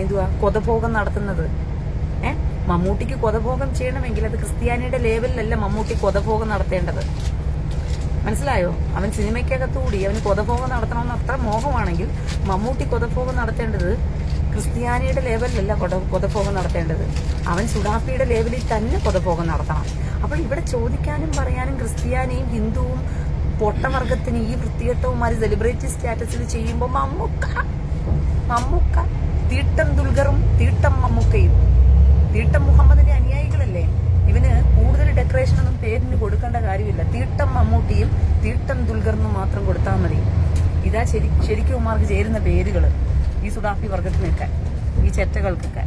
എന്തുവാ കൊതഭോഗം നടത്തുന്നത്. മമ്മൂട്ടിക്ക് കൊതഭോഗം ചെയ്യണമെങ്കിൽ അത് ക്രിസ്ത്യാനിയുടെ ലേവലിലല്ല മമ്മൂട്ടി കൊതഭോഗം നടത്തേണ്ടത്. മനസ്സിലായോ? അവൻ സിനിമയ്ക്കകത്തുകൂടി അവന് കൊതഭോഗം നടത്തണമെന്ന് അത്ര മോഹമാണെങ്കിൽ മമ്മൂട്ടി കൊതഭോഗം നടത്തേണ്ടത് ക്രിസ്ത്യാനിയുടെ ലേവലിലല്ല കൊതഭോഗം നടത്തേണ്ടത്. അവൻ സുഡാപ്പിയുടെ ലേവലിൽ തന്നെ കൊതഭോഗം നടത്തണം. അപ്പോൾ ഇവിടെ ചോദിക്കാനും പറയാനും ക്രിസ്ത്യാനിയും ഹിന്ദുവും പൊട്ടവർഗത്തിന് ഈ വൃത്തികെട്ടവന്മാര് സെലിബ്രിറ്റി സ്റ്റാറ്റസിൽ ചെയ്യുമ്പോൾ മമ്മൂക്ക തീട്ടം ദുൽഖറും തീട്ടം മമ്മൂക്കയും തീട്ടം മുഹമ്മദിന്റെ അനുയായികളല്ലേ. ഇവന് കൂടുതൽ ഡെക്കറേഷൻ ഒന്നും പേരിന് കൊടുക്കേണ്ട കാര്യമില്ല. തീട്ടം മമ്മൂട്ടിയും തീട്ടം ദുൽഖറിനും മാത്രം കൊടുത്താൽ മതി. ഇതാ ശരിക്കും ഉമാർക്ക് ചേരുന്ന പേരുകൾ ഈ സുഡാഫി വർഗത്തിനൊക്കെ, ഈ ചെറ്റകൾക്കൊക്കെ.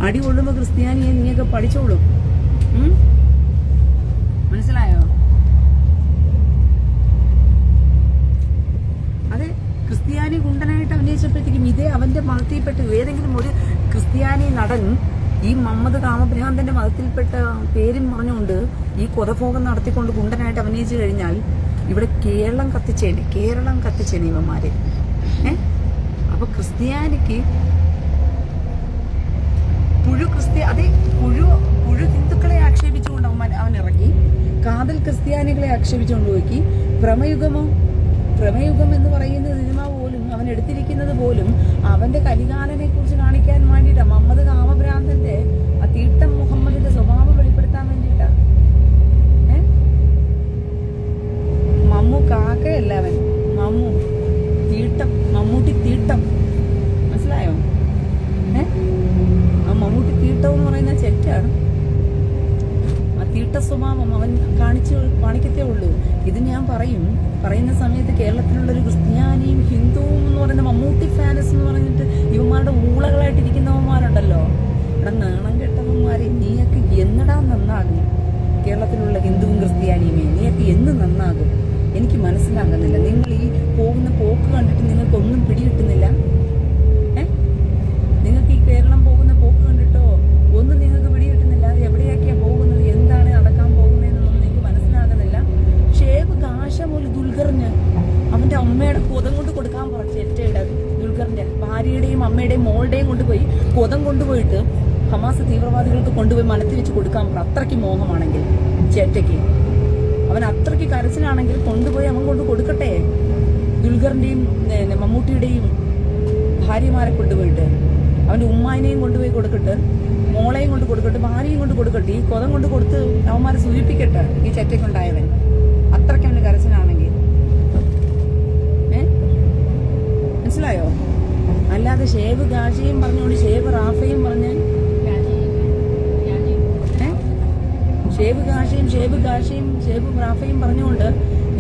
അടി കൊള്ളുമ്പോ ക്രിസ്ത്യാനിയെ നീയൊക്കെ പഠിച്ചോളും. മനസ്സിലായോ? അതെ, ക്രിസ്ത്യാനി ഗുണ്ടനായിട്ട് അഭിനയിച്ചപ്പോഴത്തേക്കും ഇതേ അവന്റെ മതത്തിൽപ്പെട്ട് ഏതെങ്കിലും ഒരു ക്രിസ്ത്യാനി നടൻ ഈ മുഹമ്മദ് കാമഭ്രാന്തന്റെ മതത്തിൽപ്പെട്ട പേരും പറഞ്ഞുകൊണ്ട് ഈ കൊലഭോഗം നടത്തിക്കൊണ്ട് ഗുണ്ടനായിട്ട് അഭിനയിച്ചു കഴിഞ്ഞാൽ ഇവിടെ കേരളം കത്തിച്ചേനെ ഇവന്മാര്. അപ്പൊ ക്രിസ്ത്യാനിക്ക് പുഴു ഹിന്ദുക്കളെ ആക്ഷേപിച്ചുകൊണ്ട് അവൻ ഇറങ്ങി, കാതൽ ക്രിസ്ത്യാനികളെ ആക്ഷേപിച്ചുകൊണ്ട് പോയി. പ്രമയുഗം എന്ന് പറയുന്ന സിനിമ പോലും അവൻ എടുത്തിരിക്കുന്നത് പോലും അവന്റെ കലികാലനെ കുറിച്ച് കാണിക്കാൻ വേണ്ടിയിട്ടാ. മുഹമ്മദ് കാമഭ്രാന്തന്റെ ആ തീട്ടം മുഹമ്മദിന്റെ സ്വഭാവം വെളിപ്പെടുത്താൻ വേണ്ടിയിട്ടാ. മമ്മു കാക്കയല്ല അവൻ, മമ്മൂട്ടി തീട്ടം. മനസ്സിലായോ? ആ മമ്മൂട്ടി തീട്ടം എന്ന് പറയുന്ന ചെറ്റാണ്. ആ തീട്ട സ്വഭാവം അവൻ കാണിക്കത്തേ ഉള്ളൂ. ഇത് ഞാൻ പറയുന്ന സമയത്ത് കേരളത്തിലുള്ളൊരു ക്രിസ്ത്യാനിയും ഹിന്ദുവും എന്ന് പറയുന്ന മമ്മൂട്ടി ഫാൻസ് എന്ന് പറഞ്ഞിട്ട് ഇവന്മാരുടെ ഊളകളായിട്ടിരിക്കുന്നവന്മാരുണ്ടല്ലോ. ഇവിടെ നാണം കെട്ടവന്മാരെ, നീയൊക്കെ എന്നടാ നന്നാകും? കേരളത്തിലുള്ള ഹിന്ദുവും ക്രിസ്ത്യാനിയുമേ നീയൊക്കെ എന്ന് നന്നാകും? എനിക്ക് മനസ്സിലാകുന്നില്ല. നിങ്ങൾ ഈ പോകുന്ന പോക്ക് കണ്ടിട്ട് നിങ്ങൾക്കൊന്നും പിടികിട്ടുന്നില്ല. നിങ്ങൾക്ക് ഈ കേരളം പോകുന്ന പോക്ക് കണ്ടിട്ടോ ഒന്നും നിങ്ങൾക്ക് പിടികിട്ടുന്നില്ല. അത് എവിടെയൊക്കെയാ പോകുന്നത്, എന്താണ് നടക്കാൻ പോകുന്നതെന്നൊന്നും നിങ്ങൾക്ക് മനസ്സിലാകുന്നില്ല. ഷേബ് കാശമൂല് ദുൽഖറിന് അവന്റെ അമ്മയുടെ കൊതം കൊണ്ട് കൊടുക്കാൻ പറഞ്ഞു. ഏറ്റയുടെ ദുൽഖറിന്റെ ഭാര്യയുടെയും അമ്മയുടെയും മോളുടെയും കൊണ്ടുപോയി കൊതം കൊണ്ടുപോയിട്ട് ഹമാസ് തീവ്രവാദികൾക്ക് കൊണ്ടുപോയി മനത്തിൽ വെച്ച് കൊടുക്കാൻ പറഞ്ഞു. അത്രയ്ക്ക് മോഹമാണെങ്കിൽ ചേറ്റയ്ക്ക്, അവൻ അത്രയ്ക്ക് കരച്ചിലാണെങ്കിൽ കൊണ്ടുപോയി അവൻ കൊണ്ട് കൊടുക്കട്ടെ. ദുൽഖറിന്റെയും മമ്മൂട്ടിയുടെയും ഭാര്യമാരെ കൊണ്ടുപോയിട്ട് അവന്റെ ഉമ്മാനെയും കൊണ്ടുപോയി കൊടുക്കട്ടെ, മോളെയും കൊണ്ട് കൊടുക്കട്ടെ, ഭാര്യയും കൊണ്ട് കൊടുക്കട്ടെ. ഈ കൊതം കൊണ്ട് കൊടുത്ത് അവന്മാരെ സൂചിപ്പിക്കട്ടെ ഈ ചെറ്റയ്ക്കുണ്ടായവൻ. അത്രയ്ക്ക് അവന്റെ കരച്ചിലാണെങ്കിൽ മനസ്സിലായോ? അല്ലാതെ ഷേബ് ഗാഷിയും പറഞ്ഞോണ്ട് ഷേബ് റാഫയും പറഞ്ഞ് ഷേബ് റാഫയും പറഞ്ഞുകൊണ്ട്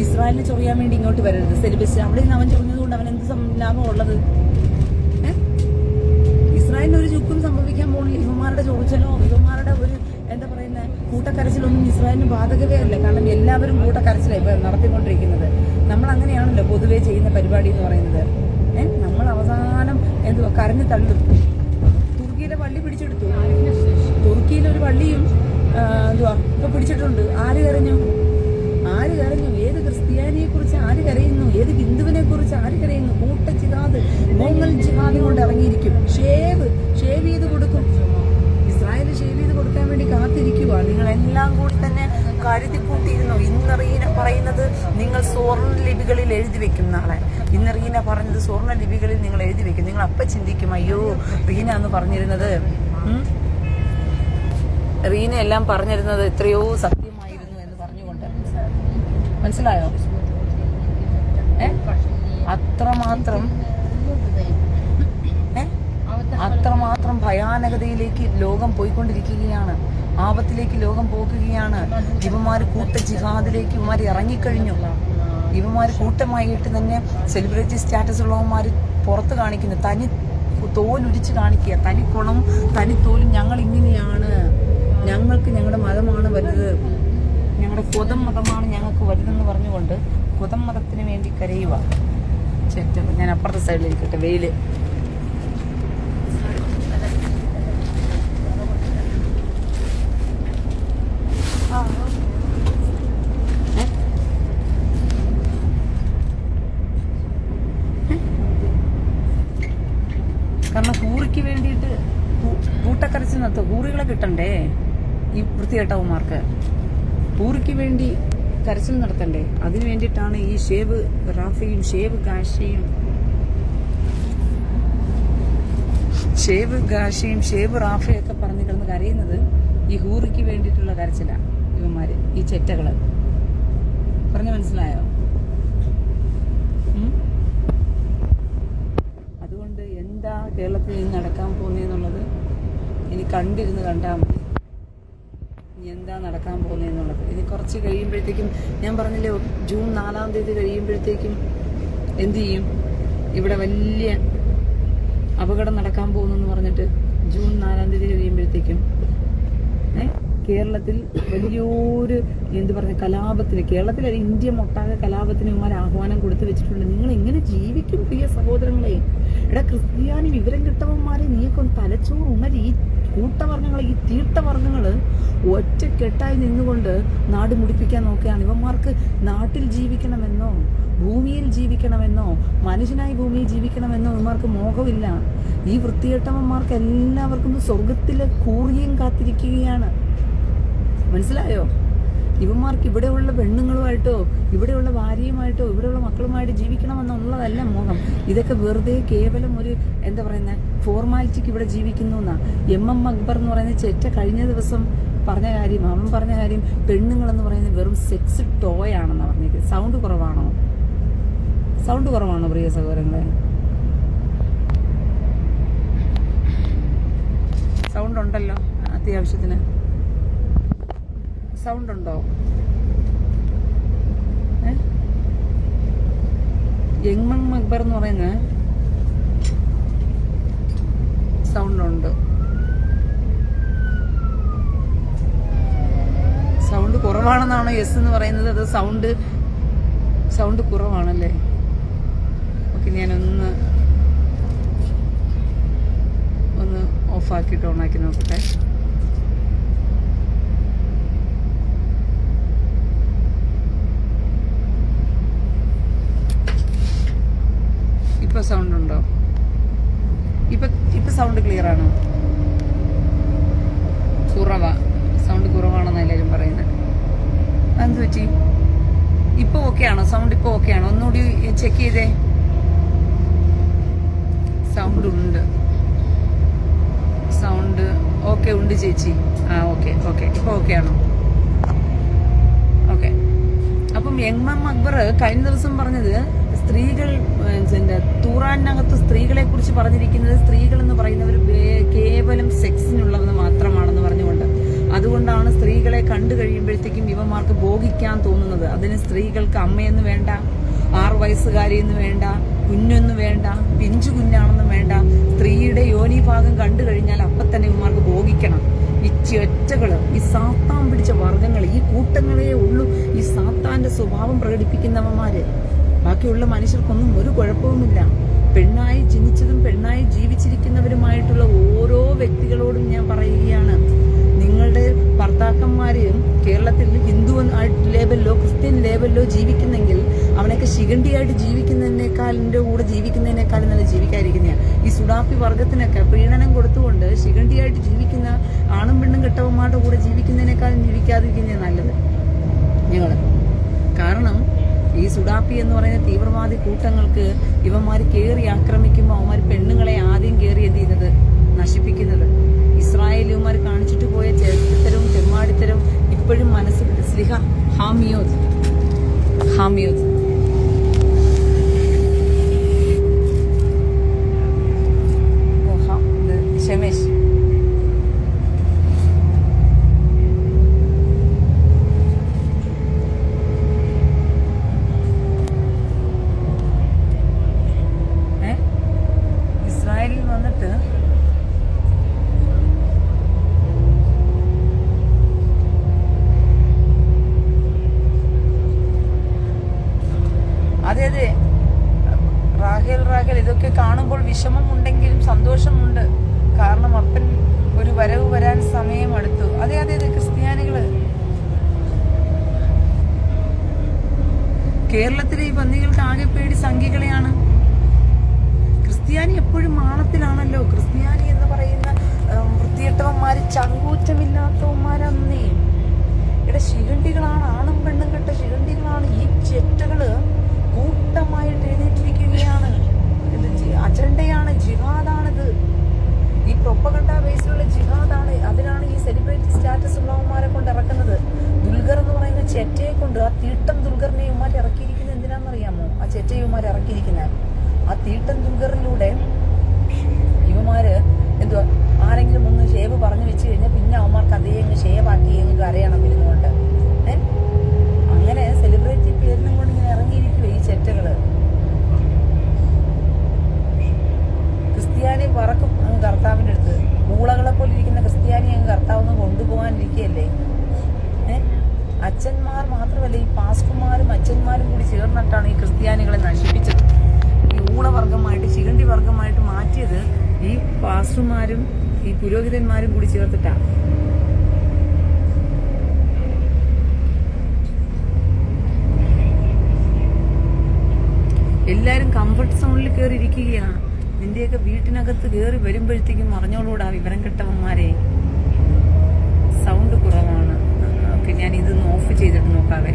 ഇസ്രായേലിനെ ചൊറിയാൻ വേണ്ടി ഇങ്ങോട്ട് വരരുത്. സെലിബസ് അവിടെ നിന്ന് അവൻ ചൊറിഞ്ഞതുകൊണ്ട് അവൻ എന്ത് ലാഭം ഉള്ളത്? ഇസ്രായേലിന് ഒരു ചുക്കും സംഭവിക്കാൻ പോകുന്നില്ല. ഇവന്മാരുടെ ചൊറിച്ചലോ ഇവന്മാരുടെ ഒരു എന്താ പറയുന്ന കൂട്ടക്കരച്ചിലൊന്നും ഇസ്രായേലിന് ബാധകമേ അല്ല. കാരണം എല്ലാവരും കൂട്ടക്കരച്ചിലാണ് ഇപ്പൊ നടത്തിക്കൊണ്ടിരിക്കുന്നത്. നമ്മൾ അങ്ങനെയാണല്ലോ പൊതുവേ ചെയ്യുന്ന പരിപാടി എന്ന് പറയുന്നത്. നമ്മൾ അവസാനം എന്തുവാ കരഞ്ഞു തള്ളും. തുർക്കിയിലെ പള്ളി പിടിച്ചെടുത്തു. തുർക്കിയിലൊരു പള്ളിയും ഇപ്പൊ പിടിച്ചിട്ടുണ്ട്. ആര് കരഞ്ഞു? ഏത് ക്രിസ്ത്യാനിയെ കുറിച്ച് ആര് കരയുന്നു? ഏത് ഹിന്ദുവിനെ കുറിച്ച് ആര് കരയുന്നു? കൂട്ട ജിഹാദ്, മോങ്ങൽ ജിഹാദും കൊണ്ട് ഇറങ്ങിയിരിക്കും. ഷേവ് ചെയ്ത് കൊടുക്കും. ഇസ്രായേൽ ഷേവ് ചെയ്ത് കൊടുക്കാൻ വേണ്ടി കാത്തിരിക്കുക. നിങ്ങളെല്ലാം കൂടി തന്നെ കരുതി കൂട്ടിയിരുന്നു. ഇന്നറീന പറയുന്നത് നിങ്ങൾ സ്വർണ്ണ ലിപികളിൽ എഴുതി വെക്കും. നാളെ ഇന്നറീന പറഞ്ഞത് സ്വർണ്ണ ലിപികളിൽ നിങ്ങൾ എഴുതി വെക്കും. നിങ്ങൾ അപ്പം ചിന്തിക്കും, അയ്യോ റീന എന്ന് പറഞ്ഞിരുന്നത്, റീന എല്ലാം പറഞ്ഞിരുന്നത് എത്രയോ സത്യമായിരുന്നു എന്ന് പറഞ്ഞുകൊണ്ട്. മനസ്സിലായോ? അത്രമാത്രം ഭയാനകതയിലേക്ക് ലോകം പോയിക്കൊണ്ടിരിക്കുകയാണ്. ആപത്തിലേക്ക് ലോകം പോകുകയാണ്. ഇവന്മാര് കൂട്ട ജിഹാദിലേക്ക് ഇവന്മാർ ഇറങ്ങിക്കഴിഞ്ഞു. ഇവന്മാർ കൂട്ടമായിട്ട് തന്നെ സെലിബ്രിറ്റി സ്റ്റാറ്റസ് ഉള്ളവന്മാർ പുറത്ത് കാണിക്കുന്നു. തനി തോലുരിച്ച് കാണിക്കുക. തനിക്കുണം തനിത്തോലും ഞങ്ങൾ ഇങ്ങനെയാണ്, ഞങ്ങൾക്ക് ഞങ്ങളുടെ മതമാണ് വലുത്, ഞങ്ങളുടെ കൊതം മതമാണ് ഞങ്ങൾക്ക് വലുതെന്ന് പറഞ്ഞുകൊണ്ട് കൊതം മതത്തിന് വേണ്ടി കരയുക. ചെറ്റ ഞാൻ അപ്പുറത്തെ സൈഡിലിരിക്കട്ടെ. വെയില് കാരണം കൂറിക്ക് വേണ്ടിയിട്ട് കൂട്ടക്കരച്ചിൽ നടത്തുക. കൂറികളെ കിട്ടണ്ടേ ഈ വൃത്തികെട്ടവന്മാർക്ക്? കൂറിക്ക് വേണ്ടി കരച്ചിൽ നടത്തണ്ടേ? അതിനു വേണ്ടിയിട്ടാണ് ഈ ഷേബ് റാഫയും ഷേബ് ഗാഷിയും ഷേബ് റാഫയും ഒക്കെ പറഞ്ഞു കിടന്ന് കരയുന്നത്. ഈ ഹൂറിക്ക് വേണ്ടിയിട്ടുള്ള കരച്ചിലാണ് ഇവന്മാര്, ഈ ചെറ്റകള്. പറഞ്ഞ മനസ്സിലായോ? അതുകൊണ്ട് എന്താ കേരളത്തിൽ നിന്ന് നടക്കാൻ പോകുന്നതെന്നുള്ളത് ഇനി കണ്ടിരുന്ന് കണ്ടാൽ മതി. ഇനി എന്താ നടക്കാൻ പോകുന്നതെന്നുള്ളത് ഇനി കുറച്ച് കഴിയുമ്പോഴത്തേക്കും, ഞാൻ പറഞ്ഞില്ലേ ജൂൺ 4-ാം തീയതി കഴിയുമ്പോഴത്തേക്കും എന്തു ചെയ്യും? ഇവിടെ വലിയ അപകടം നടക്കാൻ പോകുന്നു പറഞ്ഞിട്ട് ജൂൺ 4-ാം തീയതി കഴിയുമ്പോഴത്തേക്കും കേരളത്തിൽ വലിയൊരു കലാപത്തിന്, കേരളത്തിലല്ല ഇന്ത്യ മൊട്ടാകെ കലാപത്തിന് ഇവന്മാർ ആഹ്വാനം കൊടുത്തു വെച്ചിട്ടുണ്ട്. നിങ്ങൾ എങ്ങനെ ജീവിക്കും പ്രിയ സഹോദരങ്ങളെ? എടാ ക്രിസ്ത്യാനി വിവരം കിട്ടവന്മാരെ, നീക്കൊന്ന് തലച്ചോറ് ഉണരി. ഈ കൂട്ടവർണ്ണങ്ങൾ, ഈ തീർത്ഥവർണ്ണങ്ങൾ ഒറ്റക്കെട്ടായി നിന്നുകൊണ്ട് നാട് മുടിപ്പിക്കാൻ നോക്കുകയാണ്. ഇവന്മാർക്ക് നാട്ടിൽ ജീവിക്കണമെന്നോ ഭൂമിയിൽ ജീവിക്കണമെന്നോ മനുഷ്യനായി ഭൂമിയിൽ ജീവിക്കണമെന്നോ ഇവന്മാർക്ക് മോഹമില്ല. ഈ വൃത്തികെട്ടവന്മാർക്ക് എല്ലാവർക്കും സ്വർഗത്തിലെ കൂറിയും കാത്തിരിക്കുകയാണ്. മനസ്സിലായോ? ഇവന്മാർക്ക് ഇവിടെയുള്ള പെണ്ണുങ്ങളുമായിട്ടോ ഇവിടെയുള്ള ഭാര്യയുമായിട്ടോ ഇവിടെയുള്ള മക്കളുമായിട്ട് ജീവിക്കണമെന്നുള്ളതല്ല മോഹം. ഇതൊക്കെ വെറുതെ കേവലം ഒരു ഫോർമാലിറ്റിക്ക് ഇവിടെ ജീവിക്കുന്നു എന്നാ. MM അക്ബർ എന്ന് പറയുന്ന ചെറ്റ കഴിഞ്ഞ ദിവസം പറഞ്ഞ കാര്യം, അവൻ പറഞ്ഞ കാര്യം, പെണ്ണുങ്ങളെന്ന് പറയുന്നത് വെറും സെക്സ് ടോയ് ആണെന്നാണ് പറഞ്ഞിരിക്കുന്നത്. സൗണ്ട് കുറവാണോ പ്രിയ സഹോദരങ്ങളെ? സൗണ്ട് ഉണ്ടല്ലോ, അത്യാവശ്യത്തിന് സൗണ്ട് ഉണ്ടോ? MM അക്ബർ എന്ന് പറയുന്ന സൗണ്ട് ഉണ്ട്. സൗണ്ട് കുറവാണെന്നാണോ യെസ് എന്ന് പറയുന്നത്? അത് സൗണ്ട് കുറവാണല്ലേ? ഓക്കെ, ഞാനൊന്ന് ഓഫാക്കിയിട്ട് ഓണാക്കി നോക്കട്ടെ. ഇപ്പൊ സൗണ്ട് ഉണ്ടോ? ഇപ്പൊ സൗണ്ട് ക്ലിയർ ആണോ? സൗണ്ട് കുറവാണെന്ന് എല്ലാവരും പറയുന്നത്. അതെന്ത് പറ്റി? ഇപ്പൊ ഓക്കെ ആണോ? സൗണ്ട് ഇപ്പൊ ഓക്കെ ആണോ? ഒന്നുകൂടി ചെക്ക് ചെയ്തേ. സൗണ്ട് ഉണ്ട്, സൗണ്ട് ഓക്കെ ഉണ്ട് ചേച്ചി. ഓക്കെ ഇപ്പൊ ഓക്കെ ആണോ? ഓക്കെ. അപ്പം MM അക്ബർ കഴിഞ്ഞ ദിവസം പറഞ്ഞത്, സ്ത്രീകൾ ഖുറാനകത്ത് സ്ത്രീകളെ കുറിച്ച് പറഞ്ഞിരിക്കുന്നത് സ്ത്രീകൾ എന്ന് പറയുന്നവർ കേവലം സെക്സിനുള്ളതെന്ന് മാത്രമാണെന്ന് പറഞ്ഞുകൊണ്ട്, അതുകൊണ്ടാണ് സ്ത്രീകളെ കണ്ടു കഴിയുമ്പോഴത്തേക്കും ഇവന്മാർക്ക് ഭോഗിക്കാൻ തോന്നുന്നത്. അതിന് സ്ത്രീകൾക്ക് അമ്മയെന്ന് വേണ്ട, 6 വയസ്സുകാരിയെന്ന് വേണ്ട, കുഞ്ഞൊന്നും വേണ്ട, പിഞ്ചു കുഞ്ഞാണെന്നും വേണ്ട. സ്ത്രീയുടെ യോനി ഭാഗം കണ്ടു കഴിഞ്ഞാൽ അപ്പം തന്നെ ഇവന്മാർക്ക് ഭോഗിക്കണം. ഈ ചെറ്റകള്, ഈ സാത്താൻ പിടിച്ച വർഗങ്ങൾ, ഈ കൂട്ടങ്ങളെ ഉള്ളൂ ഈ സാത്താന്റെ സ്വഭാവം പ്രകടിപ്പിക്കുന്നവന്മാര്. ബാക്കിയുള്ള മനുഷ്യർക്കൊന്നും ഒരു കുഴപ്പവുമില്ല. പെണ്ണായി ജനിച്ചതും പെണ്ണായി ജീവിച്ചിരിക്കുന്നവരുമായിട്ടുള്ള ഓരോ വ്യക്തികളോടും ഞാൻ പറയുകയാണ്, നിങ്ങളുടെ ഭർത്താക്കന്മാരെയും കേരളത്തിൽ ഹിന്ദു ലേബലിലോ ക്രിസ്ത്യൻ ലേബലിലോ ജീവിക്കുന്നെങ്കിൽ അവനൊക്കെ ശിഖണ്ഡിയായിട്ട് ജീവിക്കുന്നതിനേക്കാളിൻ്റെ കൂടെ ജീവിക്കുന്നതിനേക്കാളും നല്ല ജീവിക്കാതിരിക്കുന്നതാണ്. ഈ സുഡാപ്പി വർഗത്തിനൊക്കെ പ്രീണനം കൊടുത്തുകൊണ്ട് ശിഖണ്ഡിയായിട്ട് ജീവിക്കുന്ന ആണും പെണ്ണും കെട്ടവന്മാരുടെ കൂടെ ജീവിക്കുന്നതിനേക്കാളും ജീവിക്കാതിരിക്കുന്നതാണ് നല്ലത് ഞങ്ങൾ. കാരണം ഈ സുഡാപ്പി എന്ന് പറയുന്ന തീവ്രവാദി കൂട്ടങ്ങൾക്ക് ഇവന്മാർ കയറി ആക്രമിക്കുമ്പോൾ അവന്മാർ പെണ്ണുങ്ങളെ ആദ്യം കയറി എന്ത് ചെയ്യുന്നത്, നശിപ്പിക്കുന്നത്. ഇസ്രായേലുമാർ കാണിച്ചിട്ട് പോയ ചെറുത്തരവും തെമ്മാടിത്തരവും ഇപ്പോഴും മനസ്സിൽ സ്ലിഹ ഹാമിയോദ് ഷമേഷ് ഇസ്രായേലിൽ വന്നിട്ട് അതെ റാഹേൽ ഇതൊക്കെ കാണുമ്പോൾ വിഷമമുണ്ടെങ്കിലും സന്തോഷമുണ്ട്. കാരണം അപ്പൻ ഒരു വരവ് വരാൻ സമയമെടുത്തു. അതെ ക്രിസ്ത്യാനികള് കേരളത്തിലെ ഈ ബന്ദികൾക്ക് ആകെ പേടി സംഖ്യകളെയാണ്. ക്രിസ്ത്യാനി എപ്പോഴും മാളത്തിലാണല്ലോ. ക്രിസ്ത്യാനി എന്ന് പറയുന്ന വൃത്തികെട്ടവന്മാര്, ചങ്കൂറ്റമില്ലാത്തവന്മാരന്നേ. ഇവിടെ ശിഖണ്ഡികളാണ്, ആണും പെണ്ണും കെട്ട ശിഖണ്ഡികളാണ്. ഈ ചെറ്റകള് കൂട്ടമായിട്ട് എഴുന്നേറ്റിരിക്കുകയാണ്. ഇത് അജണ്ടയാണ്, ജിഹാദാണിത്. ഈ പ്രൊപ്പഗണ്ട ബേസിലുള്ള ജിഹാദാണ്. അതിനാണ് ഈ സെലിബ്രിറ്റി സ്റ്റാറ്റസ് ഉള്ളവന്മാരെ കൊണ്ട് ഇറക്കുന്നത്. ദുൽഖർ എന്ന് പറയുന്ന ചെറ്റയെ കൊണ്ട്, ആ തീട്ടം ദുൽഖറിനെ തീട്ടൻ തുങ്കറിലൂടെ ഇവന്മാര് എന്തുവാ ആരെങ്കിലും ഒന്ന് ഷേവ് പറഞ്ഞു വെച്ച് കഴിഞ്ഞാൽ പിന്നെ അവന്മാർക്ക് അതേ ഷേവ് ആക്കി ഞങ്ങൾക്ക് അറിയണം ഇരുന്നുകൊണ്ട്. അങ്ങനെ സെലിബ്രിറ്റി പേരിനും കൊണ്ട് ഇങ്ങനെ ഇറങ്ങിയിരിക്കും ഈ ചെറ്റകള്. ക്രിസ്ത്യാനി പറക്കും കർത്താവിൻ്റെ അടുത്ത്. മൂളകളെ പോലെ ഇരിക്കുന്ന ക്രിസ്ത്യാനി അങ്ങ് കർത്താവൊന്ന് കൊണ്ടുപോകാനിരിക്കുകയല്ലേ. അച്ഛന്മാർ മാത്രമല്ല, ഈ പാസ്റ്റർമാരും അച്ഛന്മാരും കൂടി ചേർന്നിട്ടാണ് ഈ ക്രിസ്ത്യാനികളെ നശിപ്പിച്ചത്. ഈ ഊളവർഗമായിട്ട് ശിഖണ്ഡി വർഗമായിട്ട് മാറ്റിയത് ഈ പാസ്റ്റർമാരും ഈ പുരോഹിതന്മാരും കൂടി ചേർത്തിട്ടാണ്. എല്ലാരും കംഫർട്ട് സോണിൽ കയറി ഇരിക്കുകയാണ്. നിന്റെയൊക്കെ വീട്ടിനകത്ത് കയറി വരുമ്പോഴത്തേക്കും അറിഞ്ഞോളൂടാ വിവരം കെട്ടവന്മാരെ. സൗണ്ട് കുറവാണ്. ഓക്കെ, ഞാൻ ഇതൊന്ന് ഓഫ് ചെയ്തിട്ട് നോക്കാവേ.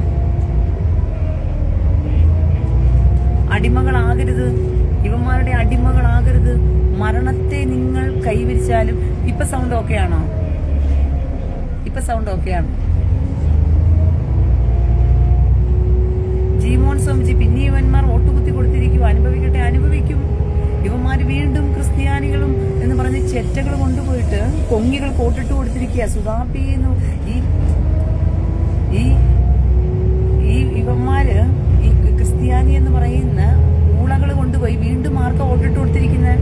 അടിമകളാകരുത്, ഇവന്മാരുടെ അടിമകളാകരുത്. മരണത്തെ നിങ്ങൾ കൈവരിച്ചാലും. ഇപ്പൊ സൗണ്ട് ഓക്കെ ആണോ? ഇപ്പൊ സൗണ്ട് ഓക്കെ ആണോ? ജീമോൻ സ്വാമിജി പിന്നെ ഇവന്മാർ വോട്ടുകുത്തി കൊടുത്തിരിക്കും. അനുഭവിക്കട്ടെ, അനുഭവിക്കും. ഇവന്മാര് വീണ്ടും ക്രിസ്ത്യാനികളും എന്ന് പറഞ്ഞ് ചെറ്റകൾ കൊണ്ടുപോയിട്ട് കൊങ്ങികൾ കോട്ടിട്ട് കൊടുത്തിരിക്കുക. സുധാപ്പിന്ന് ഈ ഇവന്മാര് ഈ ക്രിസ്ത്യാനി എന്ന് പറയുന്ന ഊളകൾ കൊണ്ടുപോയി വീണ്ടും ആർക്കാ വോട്ടിട്ട് കൊടുത്തിരിക്കുന്നത്?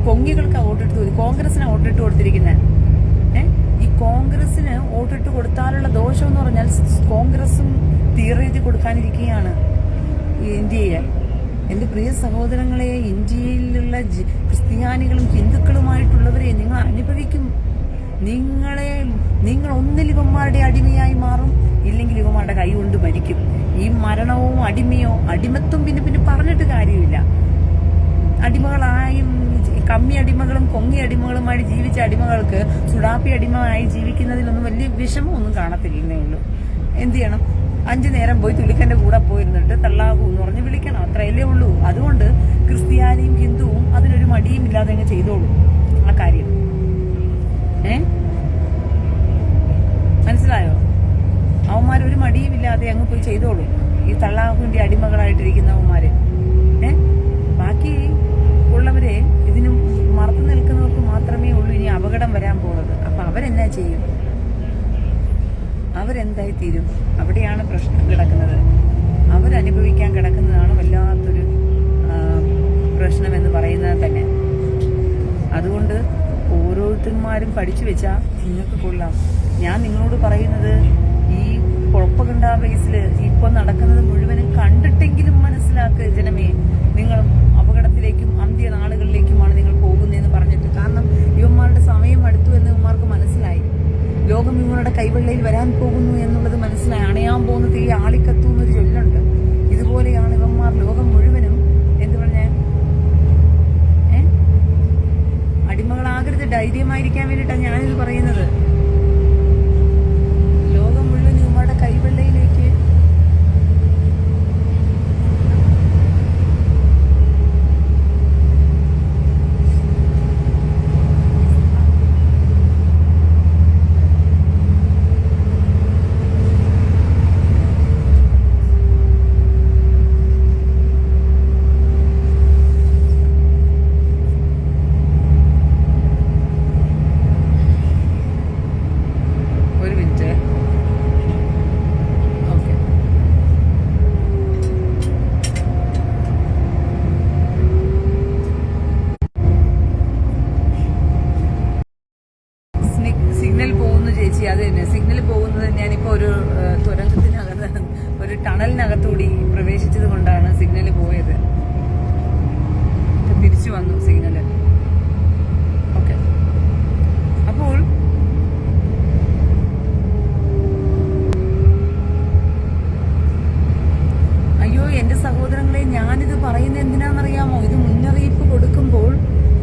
കൊങ്ങികൾക്കാ വോട്ടിട്ട് കൊടുത്തു. കോൺഗ്രസിനാ വോട്ടിട്ട് കൊടുത്തിരിക്കുന്നത്. ഈ കോൺഗ്രസിന് വോട്ടിട്ട് കൊടുത്താലുള്ള ദോഷം എന്ന് പറഞ്ഞാൽ കോൺഗ്രസും തീരെഴുതി കൊടുക്കാനിരിക്കുകയാണ് ഇന്ത്യയെ. എന്റെ പ്രിയ സഹോദരങ്ങളെ, ഇന്ത്യയിലുള്ള ക്രിസ്ത്യാനികളും ഹിന്ദുക്കളുമായിട്ടുള്ളവരെ നിങ്ങൾ അനുഭവിക്കും. നിങ്ങൾ ഒന്നിൽ ഇവന്മാരുടെ അടിമയായി മാറും, ഇല്ലെങ്കിൽ ഇവന്മാരുടെ കൈ കൊണ്ട് മരിക്കും. ഈ മരണവും അടിമത്വം പിന്നെ പറഞ്ഞിട്ട് കാര്യമില്ല. അടിമകളായും കമ്മി അടിമകളും കൊങ്ങി അടിമകളുമായി ജീവിച്ച അടിമകൾക്ക് സുഡാപ്പി അടിമയായി ജീവിക്കുന്നതിലൊന്നും വലിയ വിഷമമൊന്നും കാണത്തില്ലെന്നേ ഉള്ളൂ. എന്ത് ചെയ്യണം? 5 നേരം പോയി തുലിക്കന്റെ കൂടെ പോയിരുന്നിട്ട് തള്ളാവൂ എന്ന് പറഞ്ഞ് വിളിക്കണം, അത്രയല്ലേ ഉള്ളൂ. അതുകൊണ്ട് ക്രിസ്ത്യാനിയും ഹിന്ദുവും അതിനൊരു മടിയും ഇല്ലാതെ അങ്ങ് ചെയ്തോളൂ ആ കാര്യം. മനസ്സിലായോ? അവന്മാരൊരു മടിയും ഇല്ലാതെ അങ്ങ് പോയി ചെയ്തോളൂ, ഈ തള്ളാഹുവിന്റെ അടിമകളായിട്ടിരിക്കുന്നവന്മാര്. ബാക്കി ഉള്ളവരെ ഇതിന് മറന്നു നിൽക്കുന്നവർക്ക് മാത്രമേ ഉള്ളൂ ഇനി അപകടം വരാൻ പോകുന്നത്. അപ്പൊ അവരെന്നാ ചെയ്യും? അവരെന്തായി തീരും? അവിടെയാണ് പ്രശ്നം കിടക്കുന്നത്. അവരനുഭവിക്കാൻ കിടക്കുന്നതാണ് വല്ലാത്തൊരു പ്രശ്നം എന്ന് പറയുന്നത് തന്നെ. അതുകൊണ്ട് ഓരോരുത്തന്മാരും പഠിച്ചു വെച്ചാൽ നിങ്ങൾക്ക് കൊള്ളാം. ഞാൻ നിങ്ങളോട് പറയുന്നത്, ഈ പ്രൊപ്പഗണ്ട ബേസില് ഇപ്പൊ നടക്കുന്നത് മുഴുവനും കണ്ടിട്ടെങ്കിലും മനസ്സിലാക്കുക ജനമേ. നിങ്ങൾ അപകടത്തിലേക്കും അന്ത്യനാളുകളിലേക്കുമാണ് നിങ്ങൾ പോകുന്നതെന്ന് പറഞ്ഞിട്ട്. കാരണം ഇവന്മാരുടെ സമയം അടുത്തു എന്ന് ഇവന്മാർക്ക് മനസ്സിലായി. ലോകം ഇവരുടെ കൈവെള്ളയിൽ വരാൻ പോകുന്നു എന്നുള്ളത് മനസ്സിലായി. അണയാൻ പോകുന്നത് ഈ ആളിക്കത്തു എന്നൊരു ചൊല്ലുണ്ട്. ഇതുപോലെയാണ് ഇവന്മാർ ലോകം മുഴുവനും എന്ത് പറഞ്ഞ അടിമകളാകരുത്. ധൈര്യമായിരിക്കാൻ വേണ്ടിയിട്ടാണ് ഞാനിത് പറയുന്നത്. ലോകം മുഴുവൻ ഇവന്മാരുടെ കൈവെള്ളയിലേക്ക് സിഗ്നൽ പോകുന്നു ചേച്ചി. അത് തന്നെ സിഗ്നൽ പോകുന്നത്. ഞാനിപ്പോ ഒരു തുരങ്കത്തിനകത്ത് ഒരു ടണലിനകത്തുകൂടി പ്രവേശിച്ചത് കൊണ്ടാണ് സിഗ്നൽ പോയത്. തിരിച്ചു വന്നു സിഗ്നല്. ഓക്കെ, അപ്പോൾ അയ്യോ എന്റെ സഹോദരങ്ങളെ, ഞാനിത് പറയുന്നത് എന്തിനാണെന്നറിയാമോ? ഇത് മുന്നറിയിപ്പ് കൊടുക്കുമ്പോൾ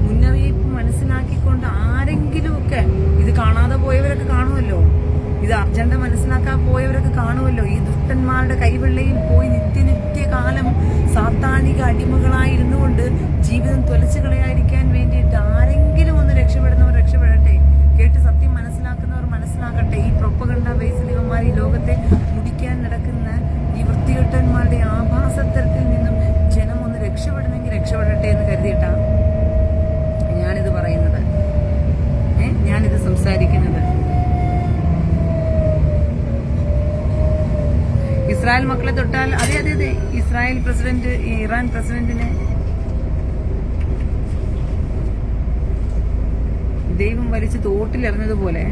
മുന്നറിയിപ്പ് മനസ്സിലാക്കിക്കൊണ്ട് ആരെങ്കിലുമൊക്കെ, ഇത് കാണാതെ പോയവരൊക്കെ കാണുമല്ലോ, ഇത് അർജന്റ മനസ്സിലാക്കാൻ പോയവരൊക്കെ കാണുമല്ലോ, ഈ ദുഷ്ടന്മാരുടെ കൈവെള്ളയിൽ പോയി നിത്യകാലം സാത്താനിക അടിമകളായിരുന്നു കൊണ്ട് ജീവിതം തൊലച്ചു കളയാതിരിക്കാൻ വേണ്ടിയിട്ട് ആരെങ്കിലും ഒന്ന് രക്ഷപ്പെടുന്നവർ രക്ഷപ്പെടട്ടെ. കേട്ട് സത്യം മനസ്സിലാക്കുന്നവർ മനസ്സിലാക്കട്ടെ. ഈ പ്രൊപ്പഗണ്ട ബേസിൽ ഇവന്മാർ ഈ ലോകത്തെ മുടിക്കാൻ നടക്കുന്ന ഈ വൃത്തികെട്ടന്മാരുടെ ആഭാസത്തരത്തിൽ നിന്നും ജനം ഒന്ന് രക്ഷപ്പെടണമെങ്കിൽ രക്ഷപ്പെടട്ടെ എന്ന് തൊട്ടാൽ അതെ അതെ അതെ ഇസ്രായേൽ പ്രസിഡന്റ് ഇറാൻ പ്രസിഡന്റിനെ ദൈവം വലിച്ച് തോട്ടിലെറിഞ്ഞതുപോലെ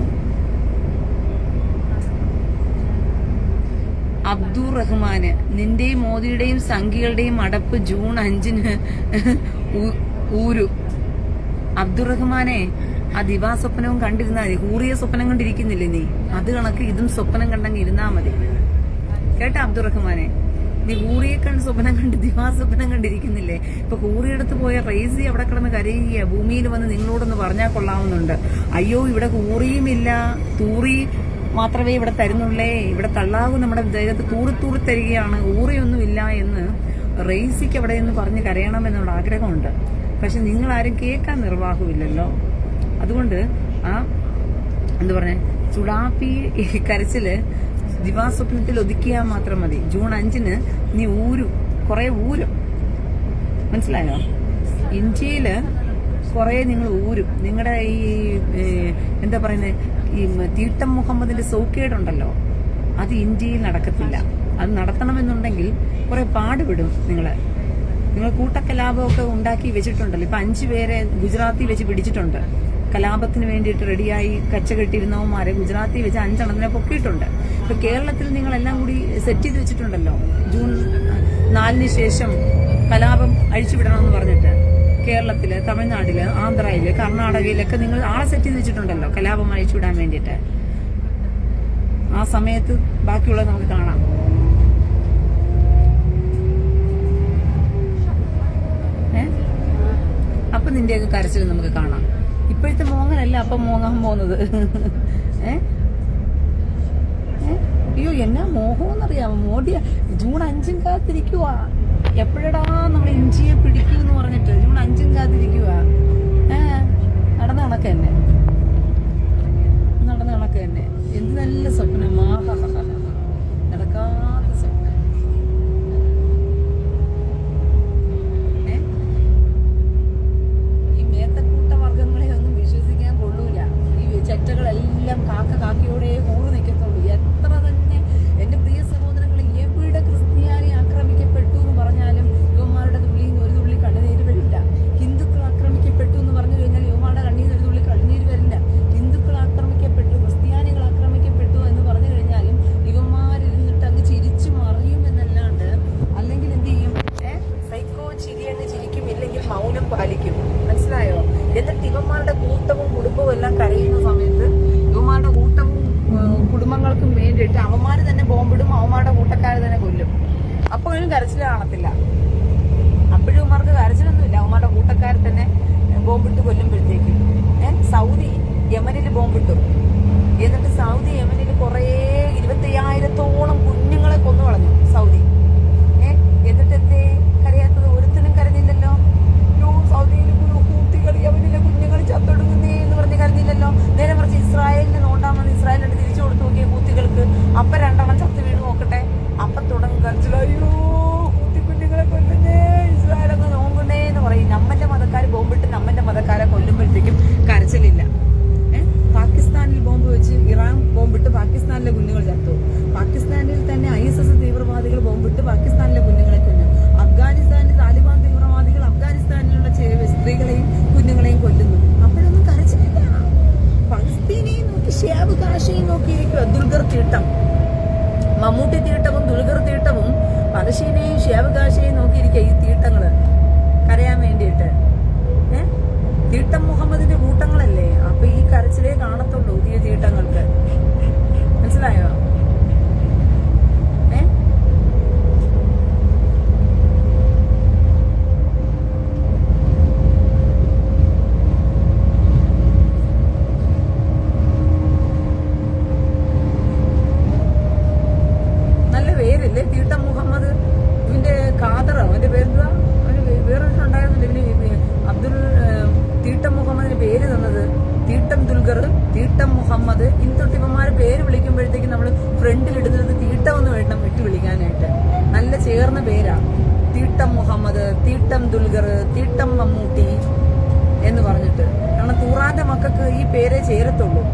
അബ്ദുൾ റഹ്മാന് നിന്റെയും മോദിയുടെയും സംഘികളുടെയും അടപ്പ് ജൂൺ 5-ന് ഊരു. അബ്ദുൾ റഹ്മാനെ ആ ദിവാസ്വപ്നവും കണ്ടിരുന്നാൽ മതി. ഹൂറിയ സ്വപ്നം കണ്ടിരിക്കുന്നില്ലേ നീ? അത് കണക്ക് ഇതും സ്വപ്നം കണ്ടെങ്കിൽ ഇരുന്നാ മതി. കേട്ടാ അബ്ദുൾ റഹ്മാനെ, നീ ഹൂറിയെ കണ്ട് സ്വപ്നം കണ്ട് ദിവാസ്വപ്നം കണ്ടിരിക്കുന്നില്ലേ? ഇപ്പൊ ഹൂറിയെടുത്ത് പോയ റേസി അവിടെ കിടന്ന് കരയുക, ഭൂമിയിൽ വന്ന് നിങ്ങളോടൊന്ന് പറഞ്ഞാൽ കൊള്ളാവുന്നുണ്ട്. അയ്യോ ഇവിടെ ഹൂറിയുമില്ല, തൂറി മാത്രമേ ഇവിടെ തരുന്നുള്ളേ, ഇവിടെ തള്ളാവും നമ്മുടെ ദേഹത്ത് തൂറി തരികയാണ്, ഊറിയൊന്നുമില്ല എന്ന് റേസിക്ക് അവിടെ നിന്ന് പറഞ്ഞ് കരയണമെന്നുള്ള ആഗ്രഹമുണ്ട്. പക്ഷെ നിങ്ങളാരും കേൾക്കാൻ നിർവാഹമില്ലല്ലോ. അതുകൊണ്ട് ആ എന്താ പറഞ്ഞേ, ചുടാപ്പി കരച്ചില് ദിവാസ്വപ്നത്തിൽ ഒതുക്കിയാൽ മാത്രം മതി. ജൂൺ 5-ന് നീ കുറെ ഊരും. മനസ്സിലായോ? ഇന്ത്യയില് കുറെ നിങ്ങൾ ഊരും. നിങ്ങളുടെ ഈ എന്താ പറയുന്നത്, ഈ തീട്ടം മുഹമ്മദിന്റെ സൗക്കേടുണ്ടല്ലോ, അത് ഇന്ത്യയിൽ നടക്കത്തില്ല. അത് നടത്തണമെന്നുണ്ടെങ്കിൽ കുറെ പാടുപെടും. നിങ്ങൾ കൂട്ടക്കലാപമൊക്കെ ഉണ്ടാക്കി വെച്ചിട്ടുണ്ടല്ലോ. ഇപ്പൊ 5 പേരെ ഗുജറാത്തിൽ വെച്ച് പിടിച്ചിട്ടുണ്ട്. കലാപത്തിന് വേണ്ടിയിട്ട് റെഡിയായി കച്ചകെട്ടിരുന്നവന്മാരെ ഗുജറാത്തിൽ വെച്ച് 5 എണ്ണത്തിനെ പൊക്കിയിട്ടുണ്ട്. ഇപ്പൊ കേരളത്തിൽ നിങ്ങളെല്ലാം കൂടി സെറ്റ് ചെയ്ത് വെച്ചിട്ടുണ്ടല്ലോ. ജൂൺ 4-ന് ശേഷം കലാപം അഴിച്ചുവിടണമെന്ന് പറഞ്ഞിട്ട് കേരളത്തില്, തമിഴ്നാട്ടില്, ആന്ധ്രയില്, കർണാടകയിലൊക്കെ നിങ്ങൾ ആളെ സെറ്റ് ചെയ്ത് വെച്ചിട്ടുണ്ടല്ലോ കലാപം അഴിച്ചുവിടാൻ വേണ്ടിയിട്ട്. ആ സമയത്ത് ബാക്കിയുള്ളത് നമുക്ക് കാണാം. അപ്പൊ നിന്റെയൊക്കെ കരച്ചിൽ നമുക്ക് കാണാം. ഇപ്പോഴത്തെ മോങ്ങനല്ല അപ്പം മോങ്ങാൻ പോകുന്നത്. അയ്യോ എന്നാ മോഹമെന്നറിയാമോ? മോദിയ ജൂൺ 5 കാത്തിരിക്കുക. എപ്പോഴടാ നമ്മൾ ഇഞ്ചിയെ പിടിക്കൂ എന്ന് പറഞ്ഞിട്ട് ജൂൺ 5 കാത്തിരിക്കുക. നടന്ന കണക്ക് തന്നെ എന്ത് നല്ല സ്വപ്നം. നടക്കാത്ത സ്വപ്നം. ഈ മേത്തക്കൂട്ട വർഗങ്ങളെ ഒന്നും വിശ്വസിക്കാൻ കൊള്ളൂല. ഈ ചെറ്റകളെല്ലാം കാക്കയോടെ കൂറു നിൽക്കത്തുള്ളൂ. എത്ര തന്നെ എന്റെ പ്രിയ സഹോദരങ്ങളെ, എവിടെ ക്രിസ്ത്യാനി ആക്രമിക്കപ്പെട്ടു എന്ന് പറഞ്ഞാലും യുവന്മാരുടെ തുള്ളിയിൽ നിന്ന് ഒരു തുള്ളി കണ്ണുനീര് വരില്ല. ഹിന്ദുക്കൾ ആക്രമിക്കപ്പെട്ടു എന്ന് പറഞ്ഞു കഴിഞ്ഞാൽ യുവന്മാരുടെ കണ്ണീർ ഒരു തുള്ളി കണ്ണുനീര് വരില്ല. ഹിന്ദുക്കൾ ആക്രമിക്കപ്പെട്ടു, ക്രിസ്ത്യാനികൾ ആക്രമിക്കപ്പെട്ടു എന്ന് പറഞ്ഞു കഴിഞ്ഞാലും യുവന്മാരിരുന്നിട്ട് അങ്ങ് ചിരിച്ചു മറിയും എന്നല്ലാണ്ട്, അല്ലെങ്കിൽ എന്ത് ചെയ്യും? സൈക്കോ ചിരിയെന്ന് ചിരിക്കും, ഇല്ലെങ്കിൽ മൗനം പാലിക്കും. മനസ്സിലായോ? എന്നിട്ട് ഇവന്മാരുടെ കൂട്ടവും കുടുംബവും എല്ലാം കരയുന്ന സമയത്ത് ഇവന്മാരുടെ കൂട്ടവും കുടുംബങ്ങൾക്കും വേണ്ടിയിട്ട് അവന്മാര് തന്നെ ബോംബിടും, അവന്മാരുടെ കൂട്ടക്കാര് തന്നെ കൊല്ലും. അപ്പോഴും കരച്ചിൽ കാണത്തില്ല. അപ്പോഴും ഇവന്മാർക്ക് കരച്ചിലൊന്നുമില്ല. അവന്മാരുടെ കൂട്ടക്കാർ തന്നെ ബോംബിട്ട് കൊല്ലുമ്പോഴത്തേക്കും. സൗദി യമനിൽ ബോംബിട്ടു. എന്നിട്ട് സൗദി യമനിൽ കുറേ 25,000-ഓളം കുഞ്ഞുങ്ങളെ കൊന്നു കളഞ്ഞു സൗദി. എന്നിട്ട് എന്തേ കരയാത്തത്? ഒരുത്തനും കരഞ്ഞില്ലല്ലോ. സൗദിയിൽ കുട്ടികൾ, യമനിലെ കുഞ്ഞുങ്ങൾ ചത്തൊടുങ്ങുന്നേ എന്ന് പറഞ്ഞ് കരഞ്ഞില്ലല്ലോ. നേരെ മറിച്ച് ഇസ്രായേലിനെ നോണ്ടാമെന്ന് ഇസ്രായേലിന്റെ തിരിച്ചു കൊടുത്തു നോക്കിയ കൂത്തികൾക്ക്. അപ്പൊ 2 എണ്ണം ചത്ത് വീണ് നോക്കട്ടെ, അപ്പൊ തുടങ്ങും കരച്ചിൽ. അയ്യോ കുഞ്ഞുങ്ങളെ കൊല്ലുന്നേ, ഇസ്രായേലൊന്ന് നോക്കുന്നേ എന്ന് പറയും. നമ്മന്റെ മതക്കാർ ബോംബിട്ട് നമ്മന്റെ മതക്കാരെ കൊല്ലുമ്പോഴത്തേക്കും കരച്ചിലില്ല. പാകിസ്ഥാനിൽ ബോംബ് വെച്ച് ഇറാൻ ബോംബിട്ട് പാകിസ്ഥാനിലെ കുഞ്ഞുങ്ങൾ ചത്തു. പാകിസ്ഥാനിൽ തന്നെ ISS തീവ്രവാദികൾ ബോംബിട്ട് പാകിസ്ഥാനിലെ കുഞ്ഞുങ്ങളെ കൊല്ലും. അഫ്ഗാനിസ്ഥാനിൽ താലിബാൻ തീവ്രവാദികൾ അഫ്ഗാനിസ്ഥാനിലുള്ള സ്ത്രീകളെയും കുഞ്ഞുങ്ങളെയും കൊല്ലുന്നു. അപ്പോഴൊന്നും കരച്ചിലില്ല. പലസ്തീനെയും നോക്കി, ഷേബ് കാശയും നോക്കിയിരിക്കുക. ദുൽഖർ തീട്ടം, മമ്മൂട്ടി തീട്ടവും ദുൽഖർ തീട്ടവും പലസ്തീനെയും ഷേബ് കാശയും നോക്കിയിരിക്കുക. ഈ തീട്ടങ്ങള് കരയാൻ വേണ്ടിയിട്ട്. തീട്ടം മുഹമ്മദിന്റെ കൂട്ടങ്ങളല്ലേ? അപ്പൊ ഈ കരച്ചിലേ കാണത്തുള്ളൂ പുതിയ തീട്ടങ്ങൾക്ക്. മനസ്സിലായോ? നല്ല പേരില്ലേ തീട്ടം മുഹമ്മദ്. ഇവന്റെ ഖാദർ, അവന്റെ പേരെന്താ? വേറൊരു ഉണ്ടായിരുന്നില്ല ഇവന്. തീട്ടം മുഹമ്മദിന് പേര് തന്നത് തീട്ടം ദുൽഖർ, തീട്ടം മുഹമ്മദ്. ഇനി തൊട്ട് ഇവന്മാരെ പേര് വിളിക്കുമ്പോഴത്തേക്കും നമ്മൾ ഫ്രണ്ടിലിടുന്നത് തീട്ടം എന്ന് വേണം ഇട്ട് വിളിക്കാനായിട്ട്. നല്ല ചേർന്ന പേരാ. തീട്ടം മുഹമ്മദ്, തീട്ടം ദുൽഖർ, തീട്ടം മമ്മൂട്ടി എന്ന് പറഞ്ഞിട്ട്. കാരണം തൂറാന്റെ മക്കൾക്ക് ഈ പേരേ ചേരത്തുള്ളൂ.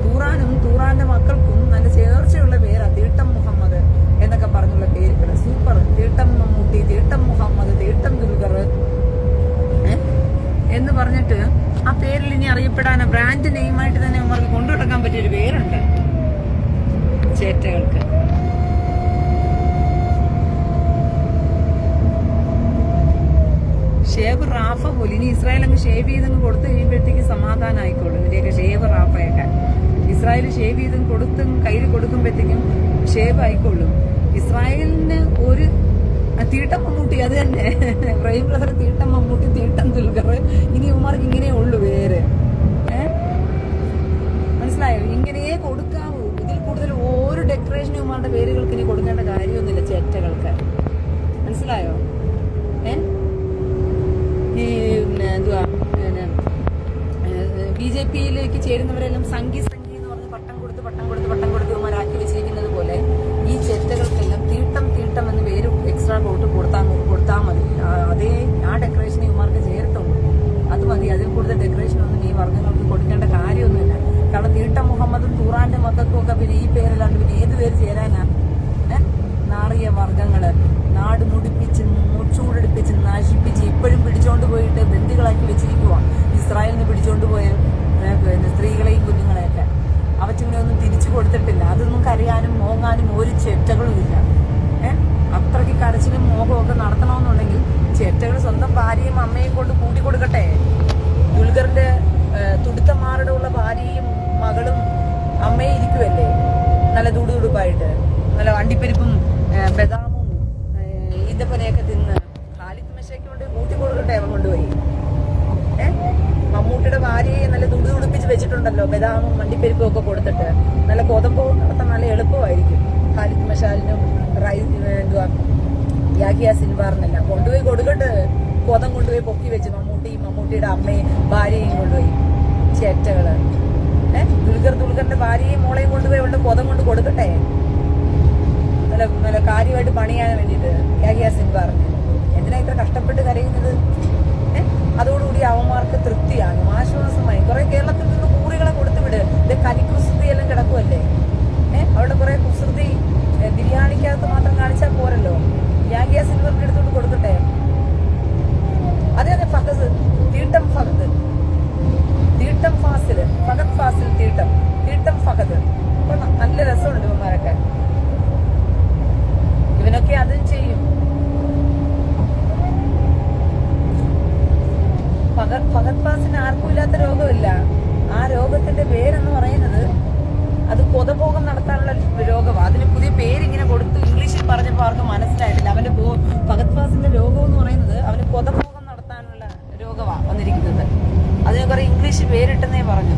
തൂറാനും തൂറാന്റെ മക്കൾക്കും നല്ല ചേർച്ചയുള്ള പേരാ തീട്ടം മുഹമ്മദ് എന്നൊക്കെ പറഞ്ഞുള്ള പേര്. പേരുകൾ സൂപ്പർ. തീട്ടം മമ്മൂട്ടി, തീട്ടം മുഹമ്മദ്, തീട്ടം ദുൽഖർ എന്ന് പറഞ്ഞിട്ട് ആ പേരിൽ ഇനി അറിയപ്പെടാൻ ബ്രാൻഡ് നെയിമായിട്ട് തന്നെ അവർക്ക് കൊണ്ടു നടക്കാൻ പറ്റിയൊരു പേരുണ്ട് ചേറ്റകൾക്ക്. ഷേവ് റാഫ പോലും ഇനി ഇസ്രായേൽ അങ്ങ് ഷേവ് ചെയ്തങ്ങ് കൊടുത്തു കഴിയുമ്പോഴത്തേക്ക് സമാധാനം ആയിക്കോളും. ഇതിന്റെയൊക്കെ ഷേവ് റാഫയൊക്കെ ഇസ്രായേൽ ഷേവ് ചെയ്ത് കയ്യിൽ കൊടുക്കുമ്പോഴത്തേക്കും ഷേവ് ആയിക്കോളും. ഇസ്രായേലിന് ഒരു തീട്ടം മമ്മൂട്ടി, അത് തന്നെ ഇബ്രാഹിം ബ്രദർ, തീട്ടം മമ്മൂട്ടി, തീട്ടം ദുൽഖർ, ഇനി ഇവന്മാർക്ക് ഇങ്ങനെ ഉള്ളു പേര്. മനസ്സിലായോ? ഇങ്ങനെയേ കൊടുക്കാവൂ. ഇതിൽ കൂടുതൽ ഓരോ ഡെക്കറേഷനും ഇവന്മാരുടെ പേരുകൾക്ക് ഇനി കൊടുക്കേണ്ട കാര്യമൊന്നുമില്ല ചേറ്റകൾക്ക്. മനസ്സിലായോ? ഈ എന്തുവാ BJP-യിലേക്ക് ചേരുന്നവരെല്ലാം സംഘി എന്ന് പറഞ്ഞ് പട്ടം കൊടുത്ത് ഇവന്മാരാക്കി വെച്ചിരിക്കുന്നത് പോലെ ഈ ചേറ്റകൾക്കെല്ലാം തീട്ടം എന്ന് പേര് എക്സ്ട്രാ കൊടുത്താൽ മതി. അതേ ആ ഡെക്കറേഷൻ ഇവന്മാർക്ക് ചേർത്തുള്ളൂ. അത് മതി. അതിൽ കൂടുതൽ ഡെക്കറേഷൻ ഒന്നും ഈ വർഗ്ഗങ്ങൾക്ക് കൊടുക്കേണ്ട കാര്യമൊന്നുമില്ല. കാരണം തീട്ടം മുഹമ്മദും തൂറാന്റെ മക്കൾക്കും ഒക്കെ പിന്നെ ഈ പേരല്ലാണ്ട് പിന്നെ ഏത് പേര് ചേരാനാ? നാറിയ വർഗ്ഗങ്ങള് നാട് മുടിപ്പിച്ച് ചൂടെടുപ്പിച്ച് നശിപ്പിച്ച് ഇപ്പോഴും പിടിച്ചോണ്ട് പോയിട്ട് ബന്ദികളാക്കി വെച്ചിരിക്കുക. ഇസ്രായേലിന് പിടിച്ചോണ്ട് പോയ സ്ത്രീകളെയും കുഞ്ഞുങ്ങളെയൊക്കെ അവറ്റിങ്ങനെയൊന്നും തിരിച്ചു കൊടുത്തിട്ടില്ല. അതൊന്നും കരയാനും മോങ്ങാനും ഒരു ചേറ്റകളും ഇല്ല. അത്രയ്ക്ക് കരച്ചിലും മോഹവും ഒക്കെ നടത്തണമെന്നുണ്ടെങ്കിൽ ചേറ്റകൾ സ്വന്തം ഭാര്യയും അമ്മയും കൊണ്ട് കൂട്ടി കൊടുക്കട്ടെ. ദുൽഖറിന്റെ തുടുത്തന്മാരുടെ ഉള്ള ഭാര്യയും മകളും അമ്മയും ഇരിക്കുമല്ലേ നല്ല തുടുതുടുപ്പായിട്ട്, നല്ല വണ്ടിപ്പരിപ്പും ബദാമും ഈന്തപ്പനയൊക്കെ തിന്ന് ഖാലിദ് മെഷയ്ക്ക് കൊണ്ട് കൂട്ടി കൊടുക്കട്ടെ. അവൻ കൊണ്ടുപോയി മമ്മൂട്ടിയുടെ ഭാര്യയെ നല്ല തുടുതുടുപ്പിച്ച് വെച്ചിട്ടുണ്ടല്ലോ, ബദാമും വണ്ടിപ്പരിപ്പും ഒക്കെ കൊടുത്തിട്ട്. നല്ല കൊതമ്പവും നടത്താൻ നല്ല എളുപ്പമായിരിക്കും ഖാലിദ് മഷാലിനും എന്തുവാ യാഹിയ സിൻവാറിനെല്ലാം കൊണ്ടുപോയി കൊടുക്കട്ടെ. കൊതം കൊണ്ടുപോയി പൊക്കി വെച്ച് മമ്മൂട്ടിയുടെ അമ്മയും ഭാര്യയും കൊണ്ടുപോയി ചേറ്റകള്. ദുൽഖറിന്റെ ഭാര്യയും മോളെയും കൊണ്ടുപോയി അവളുടെ കൊതം കൊണ്ട് കൊടുക്കട്ടെ. നല്ല കാര്യമായിട്ട് പണിയാൻ വേണ്ടിയിട്ട് യാഹിയ സിൻവാറിന്. എന്തിനാ ഇത്ര കഷ്ടപ്പെട്ട് കരയുന്നത്? അതോടുകൂടി അവന്മാർക്ക് തൃപ്തിയാകും, ആശ്വാസമായി. കുറെ കേരളത്തിൽ നിന്ന് കൂറികളെ കൊടുത്തുവിട്. ഇത് കലിക്കുസൃതി എല്ലാം കിടക്കുമല്ലേ? അവിടെ കുറെ കുസൃതി ബിരിയാണിക്കകത്ത് മാത്രം കാണിച്ചാൽ പോരല്ലോ. യാഹിയ സിൻവറിന്റെ അടുത്തോട്ട് കൊടുക്കട്ടെ. അതെ ഫഹദ്, തീട്ടം ഫഹദ്, തീട്ടം ഫാസിൽ, ഫഹദ് ഫാസിൽ, തീട്ടം ഫഹദ്. അപ്പൊ നല്ല രസമുണ്ട് ഇവന്മാരൊക്കെ. ഇവനൊക്കെ അതും ചെയ്യും. ഫഹദ് ഫാസിന് ആർക്കും ഇല്ലാത്ത രോഗമില്ല. ആ രോഗത്തിന്റെ പേരെന്ന് പറയുന്നത് അത് കൊതഭോഗം നടത്താനുള്ള രോഗമാണ്. അതിന് പുതിയ പേരിങ്ങനെ കൊടുത്തു ഇംഗ്ലീഷിൽ പറഞ്ഞപ്പോൾ ആർക്കും മനസ്സിലായിട്ടില്ല. അവന്റെ ഫഹദ് ഫാസിന്റെ രോഗം എന്ന് പറയുന്നത് അവന് കൊതഭോഗം നടത്താനുള്ള രോഗമാണ് വന്നിരിക്കുന്നത്. അതിന് കുറെ ഇംഗ്ലീഷ് പേരിട്ടെന്നേ പറഞ്ഞു.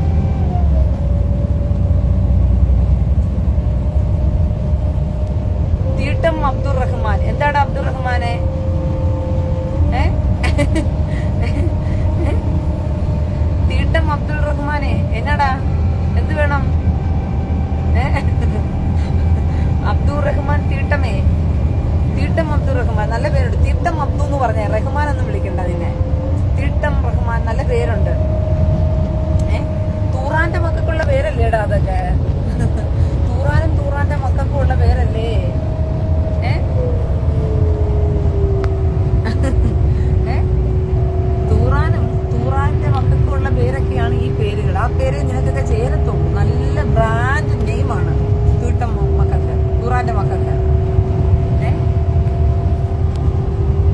തീട്ടം അബ്ദുൾ റഹ്മാൻ. എന്താണ് അബ്ദുൾ റഹ്മാനെ? തീട്ടം അബ്ദുൾ റഹ്മാനെ എന്നാടാ? എന്ത് വേണം? അബ്ദുൾ റഹ്മാൻ തീട്ടമേ, തീട്ടം അബ്ദുൾ റഹ്മാൻ. നല്ല പേരുണ്ട്. തീട്ടം അബ്ദു എന്ന് പറഞ്ഞ റഹ്മാൻ ഒന്നും വിളിക്കണ്ട അതിനെ. തീട്ടം റഹ്മാൻ നല്ല പേരുണ്ട്. തൂറാന്റെ മക്കൾക്കുള്ള പേരല്ലേടാ അതൊക്കെ? തൂറാനും തൂറാന്റെ മക്കൾക്കും ഉള്ള പേരല്ലേ? തൂറാന്റെ മക്കൾക്കുള്ള പേരൊക്കെയാണ് ഈ പേരുകൾ. ആ പേര് നിനക്കൊക്കെ ചേരത്തുള്ളൂ. നല്ല ബ്രാൻഡ് നെയിമാണ് തീട്ടം മക്കൾക്ക്, തൂറാന്റെ മക്കൾക്ക്.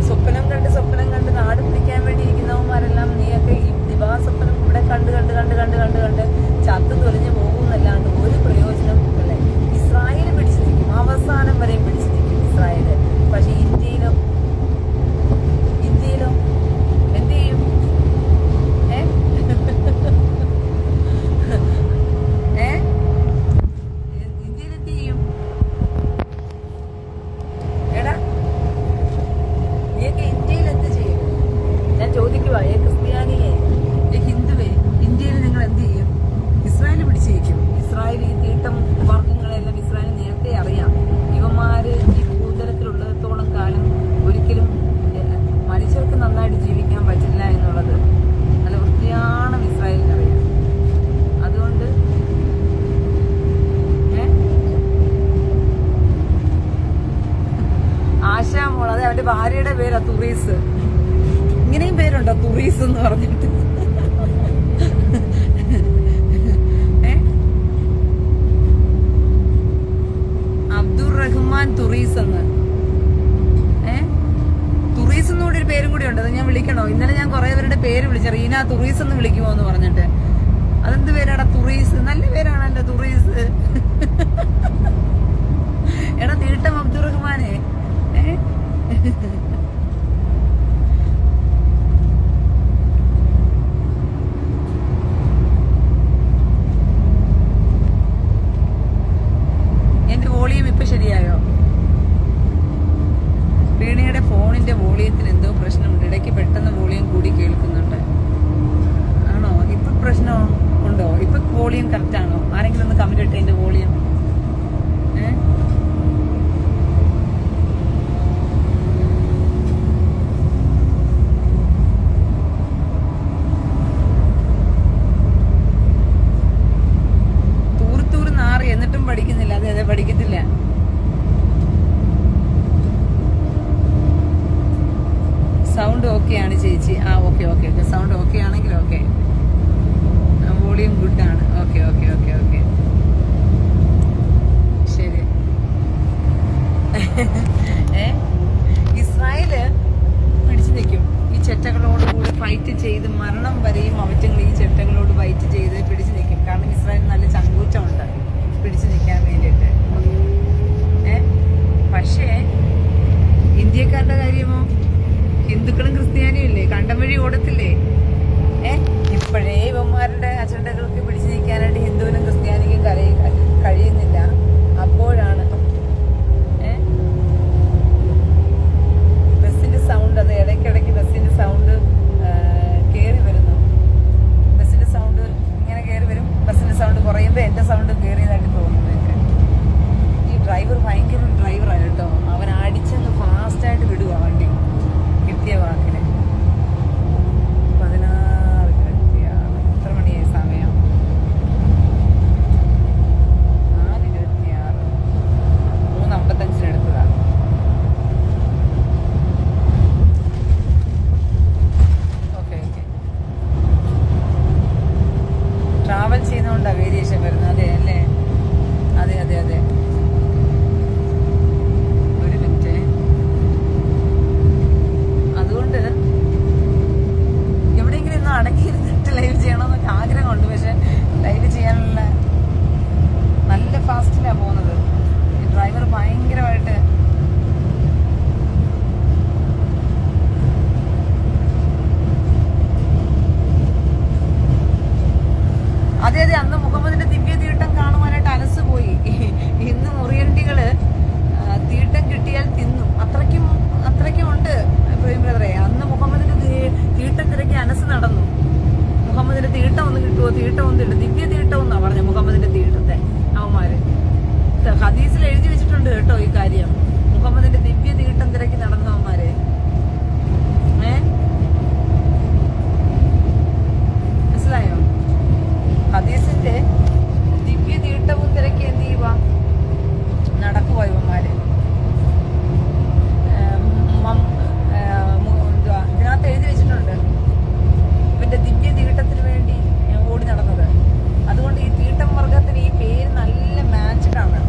സ്വപ്നം കണ്ട് നാട് പിടിക്കാൻ വേണ്ടി ഇരിക്കുന്നവന്മാരെല്ലാം നീയൊക്കെ ഈ ദിവാസ്വപ്നം ഇവിടെ കണ്ട് ചത്തു തൊലിഞ്ഞു പോകുന്നല്ലാണ്ട് ഒരു പ്രയോജനം ഇസ്രായേൽ പിടിച്ചിരിക്കും. അവസാനം വരെയും പിടിച്ചിരിക്കും ഇസ്രായേൽ. അവന്റെ ഭാര്യയുടെ പേരാ തുറീസ്. ഇങ്ങനെയും പേരുണ്ടോ തുറീസ് എന്ന് പറഞ്ഞിട്ട്? അബ്ദുൾ റഹ്മാൻ തുറീസ് എന്ന്. തുറീസ് എന്നൂടെ ഒരു പേരും കൂടി ഉണ്ട്. അത് ഞാൻ വിളിക്കണോ? ഇന്നലെ ഞാൻ കുറെ പേരുടെ പേര് വിളിച്ചു. റീന തുറീസ് എന്ന് വിളിക്കുമോ എന്ന് പറഞ്ഞിട്ട്. അതെന്ത് പേരാടാ തുറീസ്? നല്ല പേരാണല്ലോ തുറീസ്. എടാ തീട്ടം അബ്ദുൾ റഹ്മാനെ. എന്റെ വോളിയം ഇപ്പൊ ശരിയായോ? വീണയുടെ ഫോണിന്റെ വോളിയത്തിന് എന്തോ പ്രശ്നമുണ്ട്. ഇടയ്ക്ക് പെട്ടെന്ന് വോളിയം കൂടി കേൾക്കുന്നുണ്ട്. ആണോ? ഇപ്പൊ പ്രശ്നം ഉണ്ടോ? ഇപ്പൊ വോളിയം കറക്റ്റ് ആണോ? ആരെങ്കിലും ഒന്ന് കമന്റ് ഇട്ടേ എന്റെ വോളിയം. തൂർത്തൂർ നാറി എന്നിട്ടും പഠിക്കുന്നില്ല. അതെ അതെ പഠിക്കത്തില്ല. സൗണ്ട് ഓക്കെ ആണ് ചേച്ചി. ആ okay okay okay. Sound okay ആണെങ്കിൽ ഓക്കെ. വോളിയം ഗുഡ് ആണ്. ഓക്കെ ഓക്കെ ഓക്കെ ഓക്കെ ശരി. ഇസ്രായേല് പിടിച്ചു നിൽക്കും. ഈ ചെറ്റകളോട് കൂടി ഫൈറ്റ് ചെയ്ത് മരണം വരെയും അവറ്റങ്ങൾ ഈ ചെറ്റകളോട് ഫൈറ്റ് ചെയ്ത് പിടിച്ചു നിൽക്കും. കാരണം ഇസ്രായേൽ നല്ല ചങ്കൂറ്റമുണ്ട് പിടിച്ചു നിൽക്കാൻ വേണ്ടിയിട്ട്. പക്ഷേ ഇന്ത്യക്കാരുടെ കാര്യമോ? ഹിന്ദുക്കളും ക്രിസ്ത്യാനിയും ഇല്ലേ? കണ്ടം വഴി ഓടത്തില്ലേ? ഇപ്പോഴേ ഇവന്മാരുടെ അജണ്ടകൾക്ക് പിടിച്ചു നിൽക്കാനായിട്ട് ഹിന്ദുവിനും ക്രിസ്ത്യാനിക്കും കഴിയുന്നില്ല. അപ്പോഴാണ് ബസ്സിന്റെ സൗണ്ട്. അത് ഇടയ്ക്കിടയ്ക്ക് ബസ്സിന്റെ സൗണ്ട് കയറി വരുന്നു. ബസ്സിന്റെ സൗണ്ട് ഇങ്ങനെ കയറി വരും. ബസ്സിന്റെ സൗണ്ട് കുറയുമ്പോൾ എന്റെ സൗണ്ട് കയറിയതായിട്ട് തോന്നുന്നു എനിക്ക്. ഈ ഡ്രൈവർ ഭയങ്കര ഡ്രൈവറാണ് കേട്ടോ. അവൻ അടിച്ചെന്ന് ഫാസ്റ്റായിട്ട് വിടുക വണ്ടി. കിട്ടിയ വാക്കിന് 16:26. എത്ര മണിയായി സമയം? 4:26. 3:55 എടുത്തതാ. Okay okay. ട്രാവൽ ചെയ്യുന്നതുകൊണ്ടാ വേരിയേഷൻ വരുന്നത്. അതെ അല്ലേ? അതെ അതെ അതെ. അതുകൊണ്ട് എവിടെയെങ്കിലും ഒന്ന് അടങ്ങിയിരുന്നിട്ട് ലൈവ് ചെയ്യണമെന്നൊക്കെ ആഗ്രഹമുണ്ട്. പക്ഷെ ലൈവ് ചെയ്യാനുള്ള നല്ല ഫാസ്റ്റിലാണ് പോകുന്നത്. ഈ ഡ്രൈവർ ഭയങ്കരമായിട്ട് അതെ അതെ. അന്ന് മുഹമ്മദിന്റെ ദിവ്യ തീട്ടം കാണുവാനായിട്ട് അനസ് പോയി. ഇന്ന് മുറിയണ്ടികള് തീട്ടം കിട്ടിയാൽ തിന്നും. അത്രയ്ക്കും ഉണ്ട് ബ്രദറെ. അന്ന് മുഹമ്മദിന്റെ തീട്ടം തിരക്കി അനസ് നടന്നു. മുഹമ്മദിന്റെ തീട്ടം ഒന്ന് കിട്ടുമോ? തീട്ടം ഒന്ന് ഇട്ട് ദിവ്യ തീട്ടം എന്നാ പറഞ്ഞ മുഹമ്മദിന്റെ തീട്ടത്തെ അവന്മാര്. ഹദീസിൽ എഴുതി വെച്ചിട്ടുണ്ട് കേട്ടോ ഈ കാര്യം. മുഹമ്മദിന്റെ ദിവ്യ തീട്ടം തിരക്കി നടന്നവന്മാര്. മനസ്സിലായോ? ഹദീസിന്റെ ദിവ്യ തീട്ടവും തിരക്കി എന്ത് ചെയ്യുക? നടക്കുവാ ഇവന്മാര്. ഇതിനകത്ത് എഴുതി വെച്ചിട്ടുണ്ട് ഇവന്റെ ദിവ്യ തീട്ടത്തിന് വേണ്ടി ഓടി നടന്നത്. അതുകൊണ്ട് ഈ തീട്ടം വർഗത്തിന് ഈ പേര് നല്ല മാച്ച്ഡാണ്.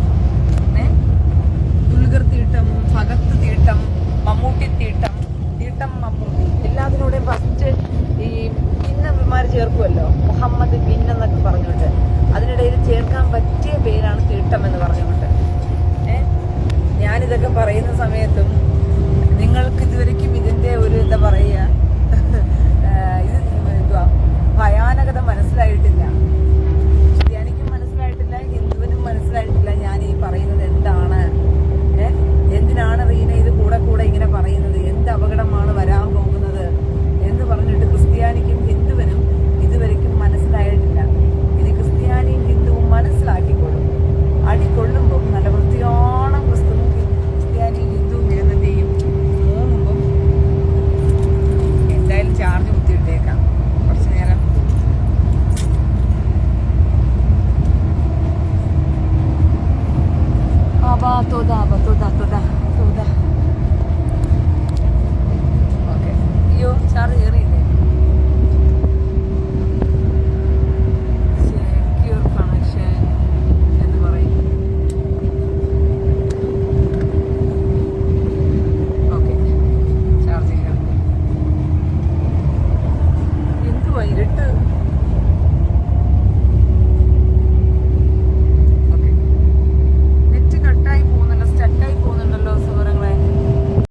ദുൽഖർ തീട്ടം, ഫഗത്ത് തീട്ടം, മമ്മൂട്ടി തീട്ടം, തീട്ടം മമ്മൂട്ടി, എല്ലാത്തിനൂടെയും ഫസ്റ്റ് ഈ പിന്നമാർ ചേർക്കുമല്ലോ. മുഹമ്മദ് ബിൻ എന്നൊക്കെ പറഞ്ഞുകൊണ്ട് അതിനിടയിൽ ചേർക്കാൻ പറ്റിയ പേരാണ് തീട്ടം എന്ന് പറഞ്ഞുകൊണ്ട്. ഞാനിതൊക്കെ പറയുന്ന സമയത്തും നിങ്ങൾക്ക് ഇതുവരെയ്ക്കും ഇതിന്റെ ഒരു എന്താ പറയുക, ഇത് എന്തുവാ ഭയാനകത മനസ്സിലായിട്ടില്ല. ക്രിസ്ത്യാനിക്കും മനസ്സിലായിട്ടില്ല, ഹിന്ദുവിനും മനസ്സിലായിട്ടില്ല ഞാൻ ഈ പറയുന്നത് എന്താണ്. എന്തിനാണ് റീന ഇത് കൂടെ ഇങ്ങനെ പറയുന്നത്? എന്ത് അപകടമാണ് വരാൻ പോകുന്നത് എന്ന് പറഞ്ഞിട്ട് ക്രിസ്ത്യാനിക്കും ഹിന്ദുവിനും ഇതുവരെയ്ക്കും മനസ്സിലായിട്ടില്ല. ഇത് ക്രിസ്ത്യാനിയും ഹിന്ദുവും മനസ്സിലാക്കിക്കൊള്ളും. അടികൊള്ളുമ്പം നല്ല വൃത്തിയോണം ക്രിസ്ത്യാനിയും ഹിന്ദുവും ഇരുന്നതിൻ്റെയും മൂങ്ങുമ്പം എന്തായാലും ചാർജ് കുത്തിയിട്ടേക്കാം കുറച്ച് നേരം. തോതാ ചാർജ് കയറിയില്ലേ? സെക്യൂർ കണക്ഷൻ എന്ന് പറയും. ഓക്കെ, ചാർജിങ് എന്തുവാ ഇരുട്ട്